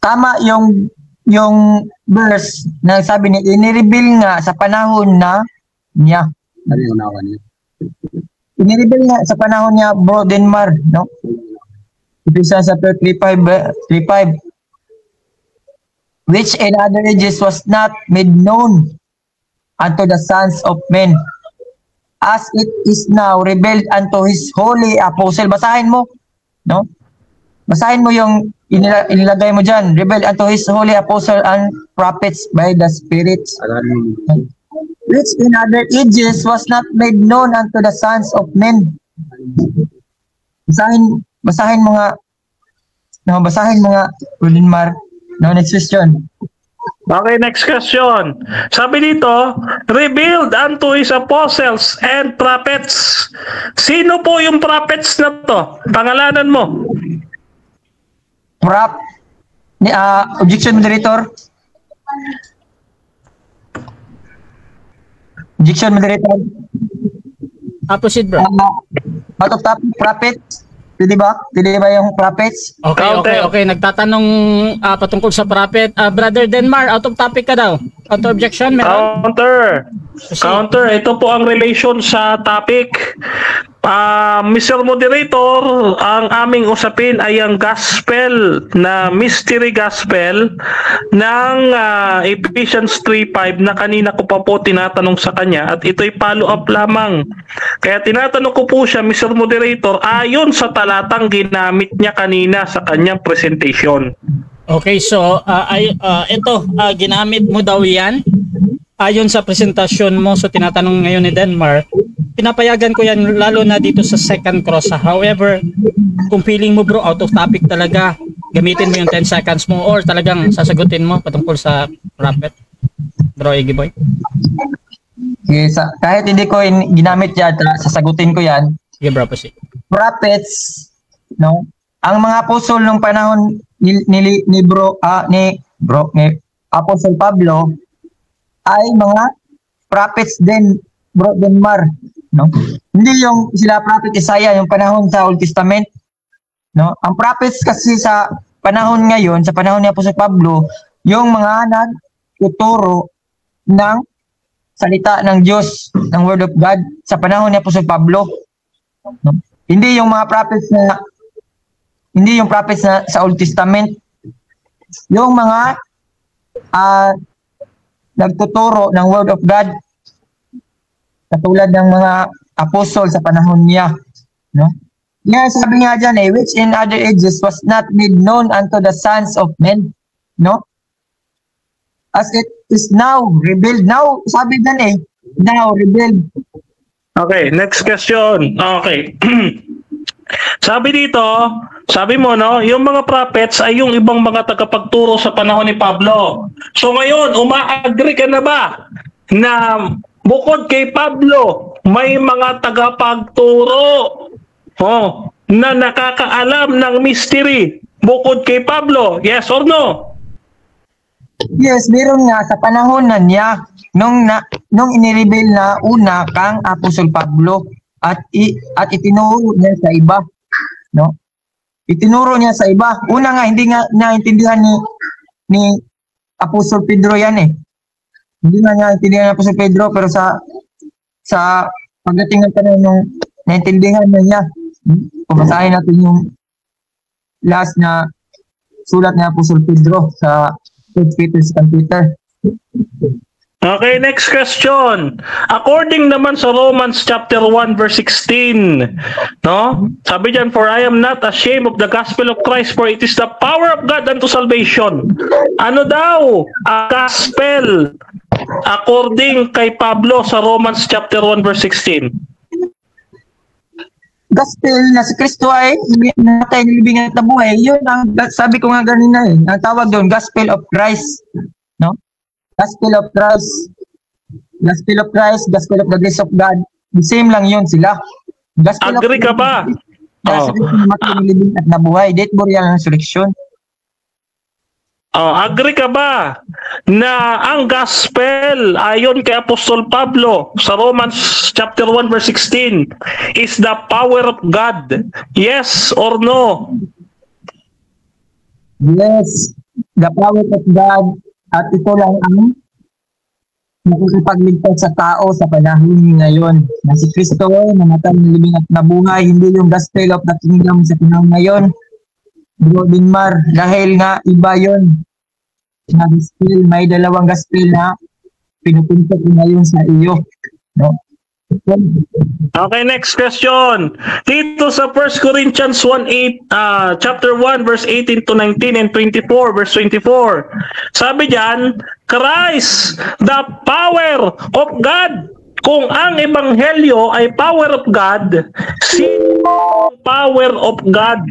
Tama yung verse na sabi niya, ni-reveal nga sa panahon na niya. Ano yung unawa niya? Ni-reveal nga sa panahon niya, bro Denmar, no? Ephesians 3:5. Which in other ages was not made known unto the sons of men, as it is now revealed unto his holy apostle. Basahin mo, no? Basahin mo yung inilagay mo dyan. Revealed unto his holy apostle and prophets by the Spirit. Aralin mo. Which in other ages was not made known unto the sons of men. Basahin mo nga. No, basahin mo nga, Denmar. No, next question. Okay, next question. Sabi dito, revealed unto his apostles and prophets. Sino po yung prophets na to? Pangalanan mo. Objection, moderator. Objection, moderator. Proceed, bro. Out of topic, prophets. Pwede ba? Pwede ba yung prophets? Okay. Nagtatanong patungkol sa prophet. Brother Denmar, out of topic ka daw. Out of objection, meron? Counter. Ito po ang relation sa topic. Mr. Moderator, ang aming usapin ay ang gospel na mystery gospel ng Ephesians 3:5 na kanina ko pa po tinatanong sa kanya at ito'y follow up lamang. Kaya tinatanong ko po siya, Mr. Moderator, ayon sa talatang ginamit niya kanina sa kanyang presentation. Okay, so ito, ginamit mo daw yan ayon sa presentasyon mo. So tinatanong ngayon ni Denmar, pinapayagan ko yan lalo na dito sa second cross. However, kung feeling mo bro, out of topic talaga, gamitin mo yung 10 seconds mo or talagang sasagutin mo patungkol sa prophet. Bro, Iggy Boy. Yes, kahit hindi ko ginamit yan, sasagutin ko yan. Sige bro, proceed. Prophets, no? Ang mga apostol nung panahon ni Apostle Pablo ay mga prophets din, bro Denmar, no? Hindi yung sila prophet Isaiah yung panahon sa Old Testament, no? Ang prophets kasi sa panahon ngayon, sa panahon ni Apostle Pablo, yung mga nagtuturo ng salita ng Diyos, ng Word of God sa panahon ni Apostle Pablo, no? Hindi yung mga prophets na sa Old Testament, yung mga nagtuturo ng Word of God katulad ng mga apostol sa panahon niya, no? Nga sabi nga dyan which in other ages was not made known unto the sons of men, no? As it is now revealed. Now, sabi dyan now revealed. Okay, next question. Okay. Sabi mo, no, yung mga prophets ay yung ibang mga tagapagturo sa panahon ni Pablo. So ngayon, uma-agree ka na ba na bukod kay Pablo, may mga tagapagturo na nakakaalam ng mystery bukod kay Pablo? Yes or no? Yes, meron nga sa panahon na niya nung inireveal na una kang Apostol Pablo at itinuro niya sa iba, no? Itinuro niya sa iba. Una nga hindi nga naintindihan ni Apostol Pedro yan Hindi nga naintindihan ni Apostol Pedro, pero sa pagdating ng panahon nung naintindihan niya. Pumasahin natin yung last na sulat ni Apostol Pedro sa 1 Peter, 2 Peter. Okay, next question. According naman sa Romans chapter 1 verse 16, no? Sabi diyan, for I am not ashamed of the gospel of Christ, for it is the power of God unto salvation. Ano daw ang gospel according kay Pablo sa Romans chapter 1 verse 16? Gospel na si Kristo ay namatay, nilibing at nabuhay. Yun ang sabi ko nga ganina Ang tawag doon, gospel of Christ, no? Gospel of Christ, gospel of Christ, gospel of the grace of God. The same lang yun sila. Gospel agree ka ba? Nilibing at nabuhay, death, burial, and resurrection. Agree ka ba na ang gospel ayon kay Apostol Pablo sa Romans chapter 1 verse 16 is the power of God? Yes or no? Yes, the power of God, at ito lang ang nakikipagligtas sa tao sa panahon ngayon. Na si Kristo ay namatay, nilibing at nabuhay, hindi yung gospel of the kingdom sa panahon ngayon. Bro Denmar, dahil nga iba yun na gospel, may dalawang gospel na pinupunta ko ngayon sa iyo, no? Okay, next question. Dito sa 1 Corinthians 1:8, chapter 1 verse 18 to 19 and 24 verse 24. Sabi diyan, Christ, the power of God. Kung ang ebanghelyo ay power of God, sino ang power of God?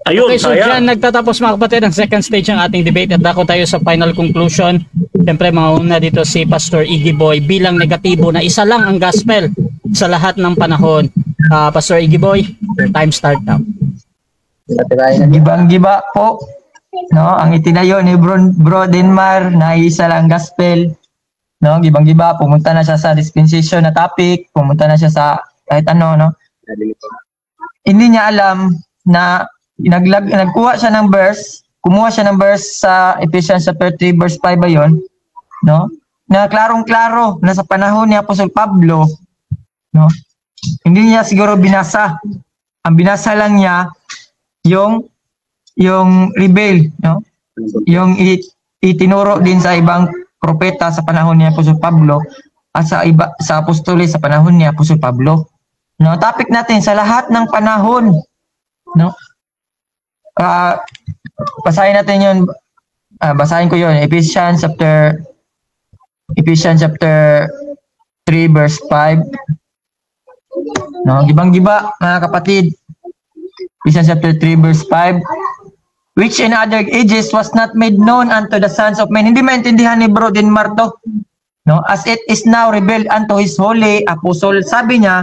Ayun, okay, so dyan nagtatapos mga kapatid ang second stage ng ating debate at dako tayo sa final conclusion. Siyempre mauna dito si Pastor Iggy Boy bilang negatibo na isa lang ang gospel sa lahat ng panahon. Pastor Iggy Boy, your time start now. Gibang-giba po, no, ang itinayo ni Bro Denmar na isa lang gospel, no, gibang-giba, pumunta na siya sa dispensation na topic, pumunta na siya sa kahit ano, no. hindi niya alam na nagkuha siya ng verse, kumuha siya ng verse sa Ephesians chapter 3 verse 5 ba yun, no? Na klarong-klaro na sa panahon ni Apostol Pablo, no? Hindi niya siguro binasa. Ang binasa lang niya yung rebel, no? Yung itinuro din sa ibang propeta sa panahon ni Apostol Pablo at sa apostoles sa panahon ni Apostol Pablo. No, topic natin sa lahat ng panahon, no? Basahin natin 'yon. Basahin ko 'yon, Ephesians chapter 3 verse 5. No, gibang-giba mga kapatid. Ephesians chapter 3 verse 5. Which in other ages was not made known unto the sons of men. Hindi maintindihan ni Bro Denmar to. No, as it is now revealed unto his holy apostle. Sabi niya,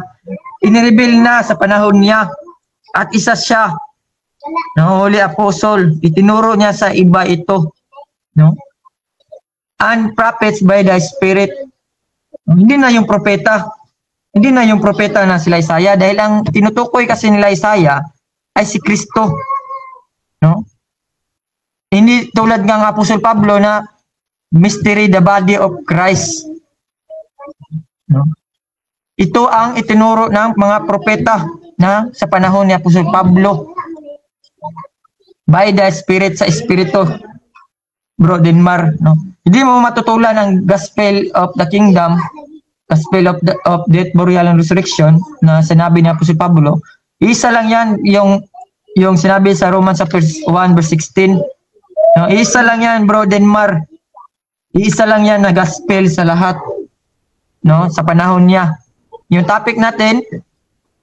inireveal na sa panahon niya at isa siya, no, holy apostle. Itinuro niya sa iba ito, no? And prophets by the Spirit. Hindi na yung propeta. Hindi na yung propeta na sila Isaiah dahil ang tinutukoy kasi nila Isaiah ay si Kristo, no? Hindi tulad ng Apostol Pablo na mystery, the body of Christ. No? Ito ang itinuro ng mga propeta na sa panahon ni Apostol Pablo. By the Spirit, sa Espiritu, Bro Denmar. No? Hindi mo matutulan ang gospel of the kingdom, gospel of death, burial, and resurrection na sinabi ni Apostol Pablo. Isa lang yan, yung sinabi sa Romans 1 verse 16. No? Isa lang yan, Bro Denmar. Isa lang yan na gospel sa lahat, no, sa panahon niya. Yung topic natin,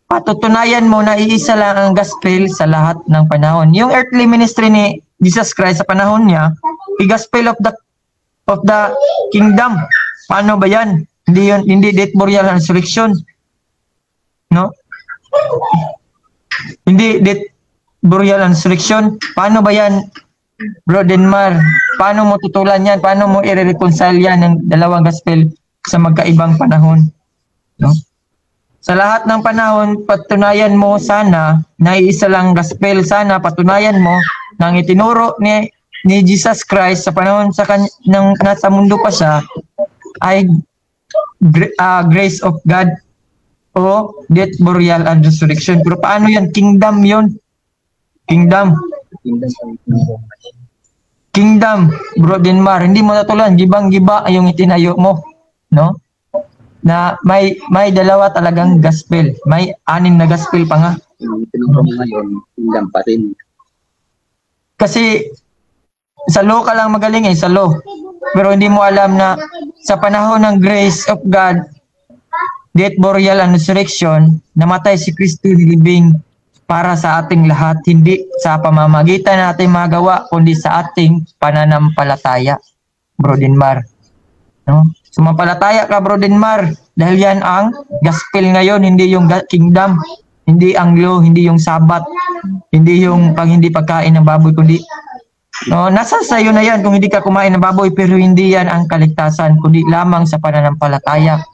patutunayan mo na iisa lang ang gospel sa lahat ng panahon. Yung earthly ministry ni Jesus Christ sa panahon niya, the gospel of the kingdom. Paano ba yan? Hindi death, burial, and resurrection. No? Hindi death, burial, and resurrection. Paano ba yan, Bro Denmar? Paano mo tutulan yan? Paano mo i-reconcile yan ng dalawang gospel sa magkaibang panahon? No? Sa lahat ng panahon, patunayan mo sana na iisa lang gospel. Sana patunayan mo na ang itinuro ni Jesus Christ sa panahon ng nasa mundo pa siya ay grace of God o death, burial, and resurrection. Pero paano yan? Kingdom yun. Kingdom, Bro Denmar. Hindi mo natulan, gibang-giba yung itinayo mo, no? Na may dalawa talagang gospel. May 6 na gospel pa nga. Tinuro mo ngayon, kingdom pa rin. Kasi sa law ka lang magaling sa law. Pero hindi mo alam na sa panahon ng grace of God, death, burial, and resurrection, namatay si Kristo living para sa ating lahat, hindi sa pamamagitan ng ating magawa, kundi sa ating pananampalataya, Bro Denmar. No? Sumampalataya ka, Bro Denmar, dahil yan ang gospel ngayon, hindi yung kingdom, hindi ang law, hindi yung sabat, hindi yung hindi pagkain ng baboy, kundi no, nasa sayo na yan kung hindi ka kumain ng baboy, pero hindi yan ang kaligtasan, kundi lamang sa pananampalataya.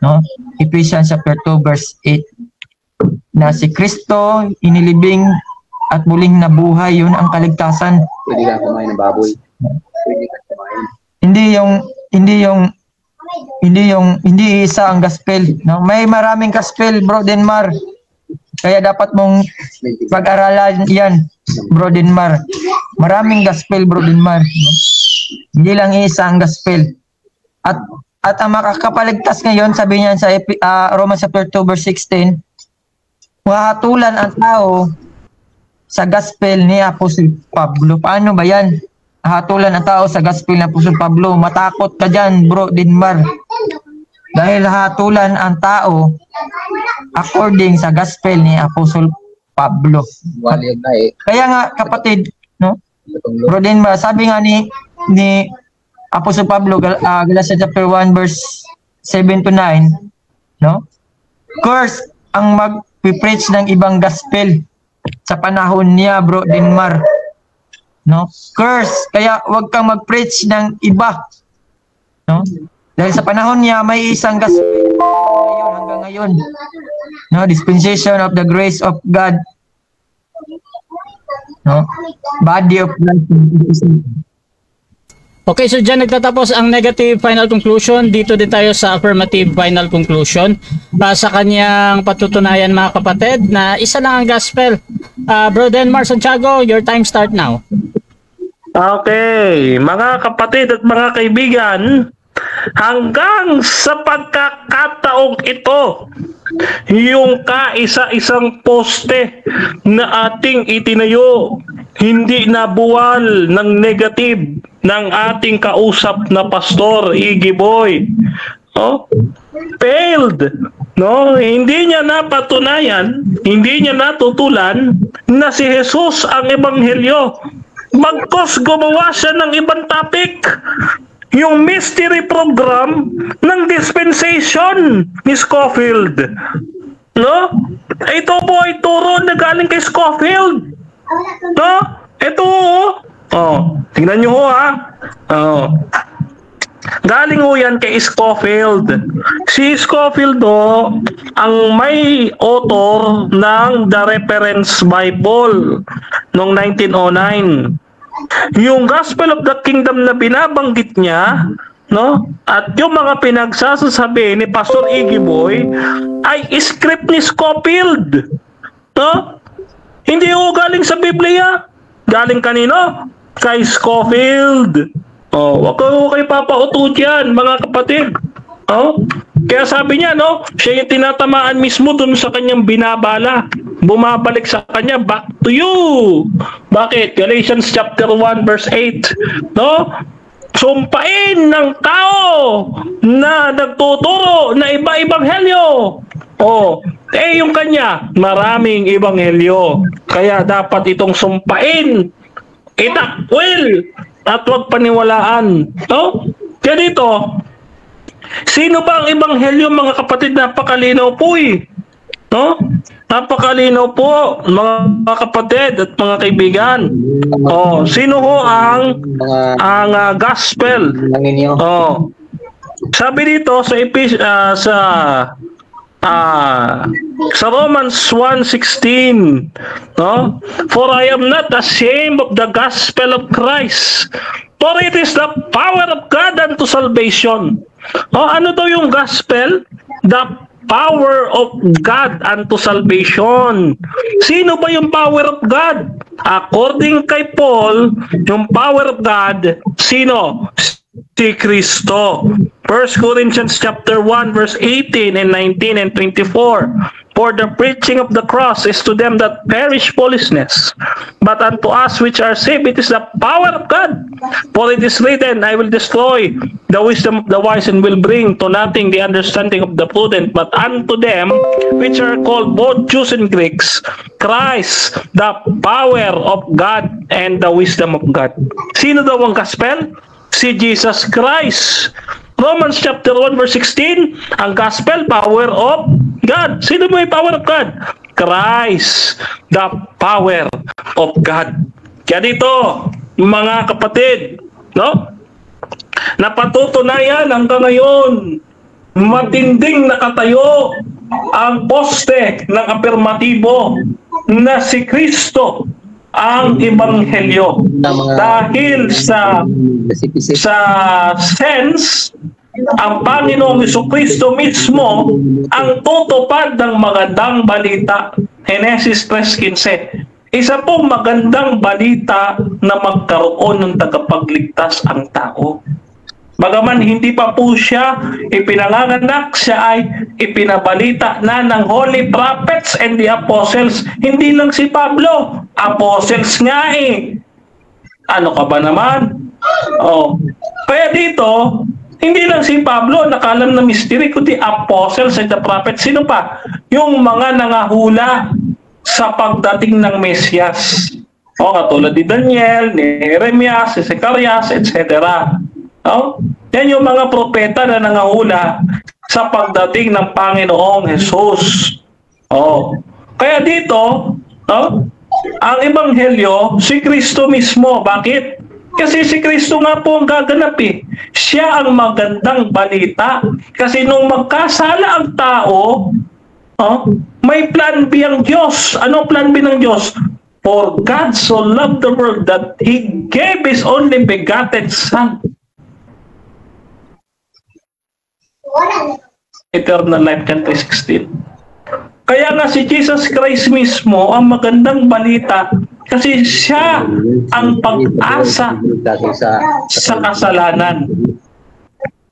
No? Ephesians chapter 2 verse 8. Na si Kristo inilibing at muling nabuhay, yun ang kaligtasan. Pwede ka kumain ng baboy. Pwede ka kumain. Hindi isa ang gospel, no? May maraming gospel, Bro Denmar. Kaya dapat mong pag-aralan yan, Bro Denmar. Maraming gospel, Bro Denmar, no? Hindi lang isa ang gospel. At ang makakapaligtas ngayon, sabi niya sa Romans chapter 2 verse 16, mahatulan ang tao sa gospel ni Apostol Pablo. Paano ba yan? Hatulan ang tao sa gospel ni Apostol Pablo. Matakot ka dyan, Bro Denmar. Dahil hatulan ang tao according sa gospel ni Apostol Pablo. Kaya nga, kapatid, no? Bro Denmar, sabi nga ni Apostol Pablo, Galatians chapter 1 verse 7 to 9, no? Curse ang mag-preach ng ibang gospel sa panahon niya, Bro Denmar. No? Curse. Kaya wag kang mag-preach ng iba. No? Dahil sa panahon niya may isang gospel hanggang ngayon. No, dispensation of the grace of God. No, body of Christ. Okay, so dyan nagtatapos ang negative final conclusion. Dito din tayo sa affirmative final conclusion. Sa kanyang patutunayan mga kapatid na isa lang ang gospel. Bro Denmar Santiago, your time start now. Okay, mga kapatid at mga kaibigan, hanggang sa pagkakataong ito, yung kaisa-isang poste na ating itinayo, hindi nabuwal ng negative ng ating kausap na Pastor Iggy Boy. Oh, failed. No, hindi niya napatunayan, hindi niya natutulan na si Jesus ang ebanghelyo. Bagkus gumawa siya ng ibang topic. Yung mystery program ng dispensation ni Scofield. No? Ito po ay turo na galing kay Scofield. No? Ito. Oh, tingnan niyo ho ha. Oh. Galing ho yan kay Scofield. Si Scofield ho, ang may author ng The Reference Bible noong 1909. Yung Gospel of the Kingdom na binabanggit niya, no? At yung mga pinagsasasabi ni Pastor Iggy Boy ay script ni Scofield. No? Hindi ho galing sa Biblia. Galing kanino? Kay Scofield. Oh, wag kayo papauto dyan, mga kapatid. Oh, kaya sabi niya, no, siya yung tinatamaan mismo dun sa kanyang binabala. Bumabalik sa kanya, back to you. Bakit? Galatians chapter 1 verse 8. No? Sumpain ng tao na nagtuturo na iba-ibang helyo. Oh, yung kanya, maraming ebanghelyo. Kaya dapat itong sumpain, itakwil, at huwag paniwalaan. No? Kaya dito, sino ba ang ebanghelyo, mga kapatid? Napakalinaw po eh. No? Napakalinaw po, mga kapatid at mga kaibigan. Oh, sino ho ang gospel? Oh. Sabi dito sa Romans 1:16, no? For I am not ashamed of the gospel of Christ, for it is the power of God unto salvation. Oh, ano daw yung gospel? The power of God unto salvation. Sino ba yung power of God? According kay Paul, yung power of God, sino? Si Kristo. 1 Corinthians chapter 1 verse 18 and 19 and 24. For the preaching of the cross is to them that perish foolishness, but unto us which are saved it is the power of God. For it is written, I will destroy the wisdom of the wise and will bring to nothing the understanding of the prudent. But unto them which are called both Jews and Greeks, Christ, the power of God and the wisdom of God. Sino daw ang gospel? Si Jesus Christ. Romans chapter 1 verse 16, ang gospel, power of God. Sino may power of God? Christ, the power of God. Kaya dito, mga kapatid, no? Napatutunayan hanggang ngayon, matinding nakatayo ang poste ng afirmatibo na si Kristo ang ebanghelyo. Dahil sa sense, ang Panginoong Jesucristo mismo ang tutupad ng magandang balita. Genesis 3:15. Isa pong magandang balita na magkaroon ng tagapagligtas ang tao. Bagaman hindi pa po siya ipinanganganak, siya ay ipinabalita na ng holy prophets and the apostles. Hindi lang si Pablo, apostles nga eh. Ano ka ba naman? Oh. Kaya dito, hindi lang si Pablo nakalam na mystery, kundi apostles and the prophets. Sino pa? Yung mga nangahula sa pagdating ng Mesias. O, katulad ni Daniel, ni Jeremias, ni Zacarias, etc. Oh, yan yung mga propeta na nangahula sa pagdating ng Panginoong Jesus. Oh, kaya dito, ang ebanghelyo, si Kristo mismo. Bakit? Kasi si Kristo nga po ang gaganap eh. Siya ang magandang balita. Kasi nung magkasala ang tao, May plan B ang Diyos. Ano plan B ng Diyos? For God so loved the world that He gave His only begotten Son. Eternal life, John 3:16. Kaya nga si Jesus Christ mismo ang magandang balita kasi siya ang pag-asa sa kasalanan.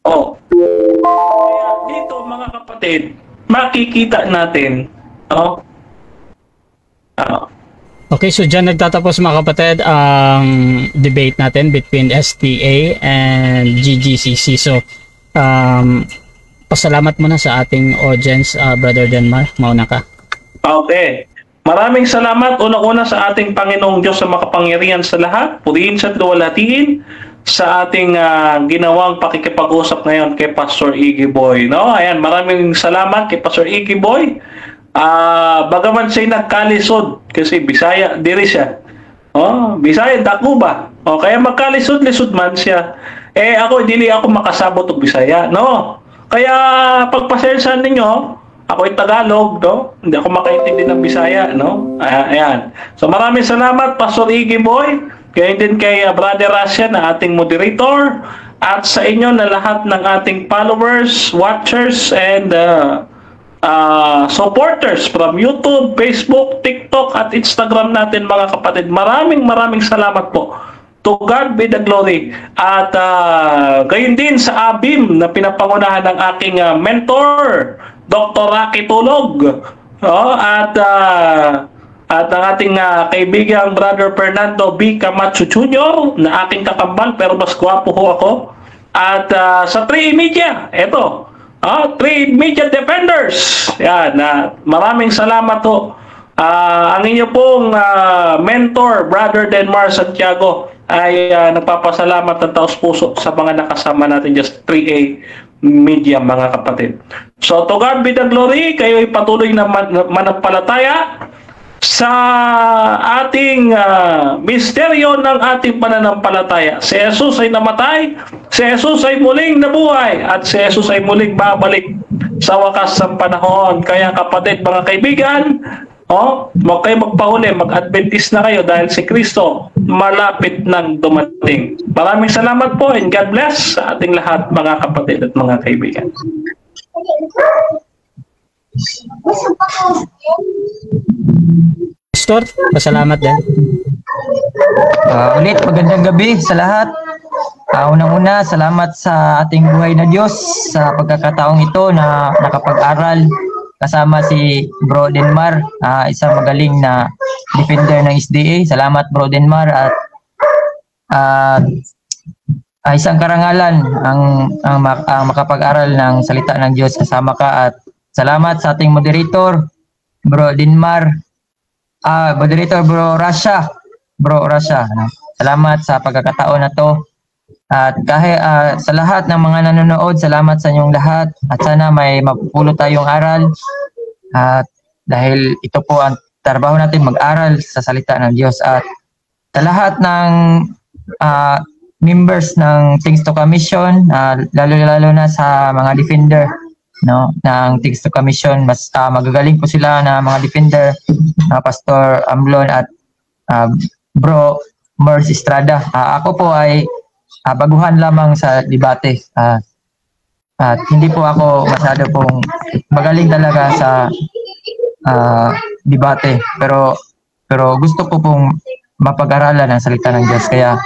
Kaya dito mga kapatid, makikita natin, Okay, so dyan nagtatapos mga kapatid ang debate natin between STA and GGCC. So, pasalamat muna sa ating audience, Brother Denmar. Mauna ka. Okay. Maraming salamat unang-una sa ating Panginoong Diyos sa makapangyarihan sa lahat. Purihin sa luwalhatiin sa ating ginawang pakikipag-usap ngayon kay Pastor Iggy Boy. No? Ayan, maraming salamat kay Pastor Iggy Boy. Bagaman siya'y nagkalisod kasi Bisaya, diri siya. Bisaya, dako ba? Kaya magkalisod-lisod man siya. Ako, hindi ako makasabot og Bisaya. No? Kaya pagpasensyahan ninyo, ako'y Tagalog, no? Hindi ako makaintindi ng Bisaya, no? Ayan. So maraming salamat, Pastor Iggy Boy. Kaya din kay Brother Rasha na ating moderator. At sa inyo na lahat ng ating followers, watchers, and supporters from YouTube, Facebook, TikTok, at Instagram natin mga kapatid. Maraming salamat po. To God be the glory. At gayon din sa ABIM na pinapangunahan ng aking mentor, Dr. Rocky Tulog. At ang ating kaibigang Brother Fernando B. Camacho Jr. na aking kakambal pero mas gwapo ho ako. At sa 3 Media, eto, 3 Media Defenders. Yan, maraming salamat ho. Ang inyo pong mentor, Brother Denmar Santiago, ay nagpapasalamat ng taos puso sa mga nakasama natin just 3A Media mga kapatid. So to God be the glory, kayo ay patuloy na manampalataya sa ating misteryo ng ating pananampalataya. Si Jesus ay namatay, si Jesus ay muling nabuhay, at si Jesus ay muling babalik sa wakas ng panahon. Kaya kapatid, mga kaibigan, huwag kayo magpahuli, mag-Adventist na kayo dahil si Kristo malapit nang dumating. Maraming salamat po and God bless sa ating lahat mga kapatid at mga kaibigan. Pastor, pasalamat din. Ulit, magandang gabi sa lahat. Unang-una, salamat sa ating buhay na Diyos sa pagkakataong ito na nakapag-aral kasama si Bro Denmar, isang magaling na defender ng SDA. Salamat Bro Denmar at isang karangalan ang makapag-aral ng salita ng Diyos kasama ka, at salamat sa ating moderator Bro Denmar, moderator Bro Rasha. Salamat sa pagkakataon na to. At kahit sa lahat ng mga nanonood, salamat sa inyong lahat at sana may mapupulot tayong aral. At dahil ito po ang trabaho natin, mag-aral sa salita ng Diyos. At sa lahat ng members ng Things to Commission, lalo na sa mga defender, no, ng Things to Commission, mas magagaling po sila na mga defender, Pastor Amlon at Bro Merce Estrada. Ako po ay baguhan lamang sa debate at hindi po ako masyado pong magaling talaga sa debate, pero gusto ko pong mapag-aralan ang salita ng Diyos, kaya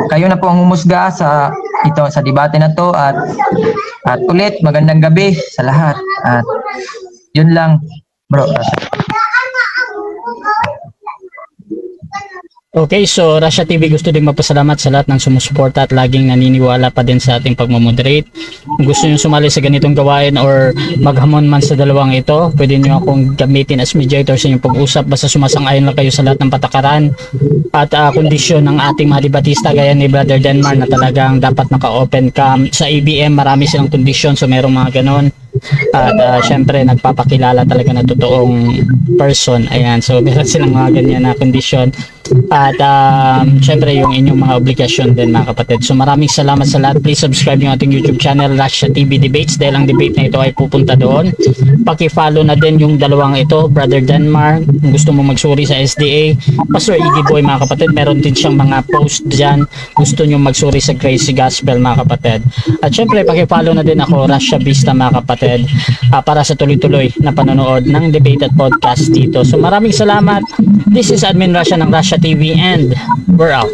kayo na po ang humusga sa debate na to, at ulit magandang gabi sa lahat, at yun lang bro. Okay, so Rasha TV gusto din magpasalamat sa lahat ng sumusuporta at laging naniniwala pa din sa ating pagmamoderate. Kung gusto nyo sumali sa ganitong gawain or maghamon man sa dalawang ito, pwede nyo akong gamitin as mediator sa inyong pag-usap, basta sumasang-ayon lang kayo sa lahat ng patakaran at kondisyon ng ating mga debatista gaya ni Brother Denmar na talagang dapat naka-open cam. Sa ABM marami silang kondisyon, so merong mga ganon. At syempre nagpapakilala talaga na totoong person. Ayan, so meron silang mga ganyan na kondisyon. At syempre yung inyong mga obligasyon din mga kapatid. So maraming salamat sa lahat. Please subscribe yung ating YouTube channel, Russia TV Debates, dahil ang debate na ito ay pupunta doon. Paki-follow na din yung dalawang ito, Brother Denmark, kung gusto mo magsuri sa SDA. Pastor Iggy Boy mga kapatid, meron din siyang mga post dyan, gusto nyo magsuri sa Crazy Gospel mga kapatid. At syempre paki-follow na din ako, Russia Vista mga kapatid, para sa tuloy-tuloy na panonood ng debate at podcast dito. So maraming salamat. This is Admin Russia ng Russia TV and we're out.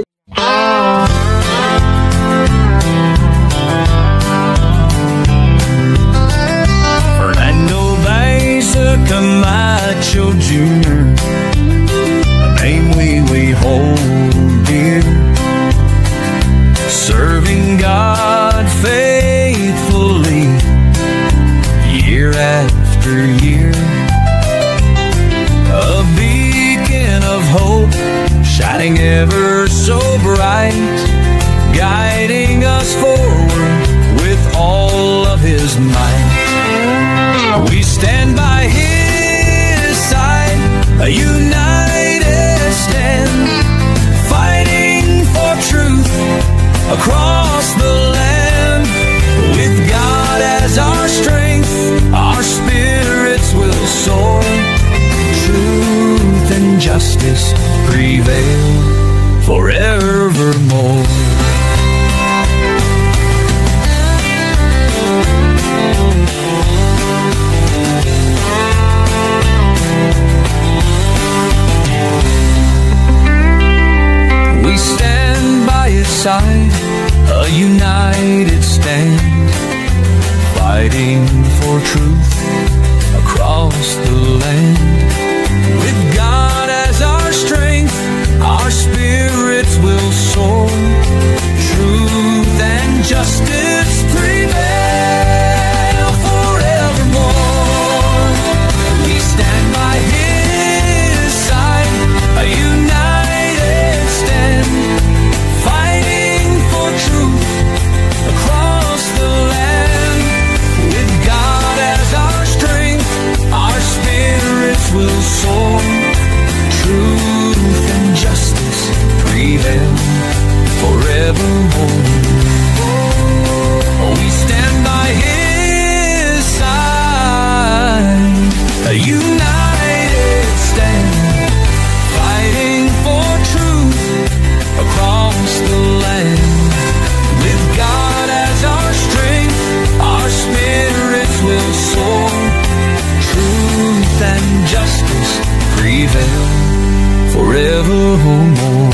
Fernando Beza Camacho Jr., a name we hold dear, serving God faithfully year after year, a beacon of hope shining ever so bright, guiding us forward with all of his might. We stand by his side, a united stand, fighting for truth across the land. With God as our strength, our spirits will soar. Truth and justice prevail forevermore. We stand by his side, a united stand, fighting for truth across the land. With God as our strength, our spirits will soar. Truth and justice prevail forevermore. We stand by his side, a united stand, fighting for truth across the land. With God as our strength, our spirits will soar. Truth and justice prevail forevermore. We stand by his side, a united stand, fighting for truth across the land. With God as our strength, our spirits will soar. Truth and justice prevail forevermore.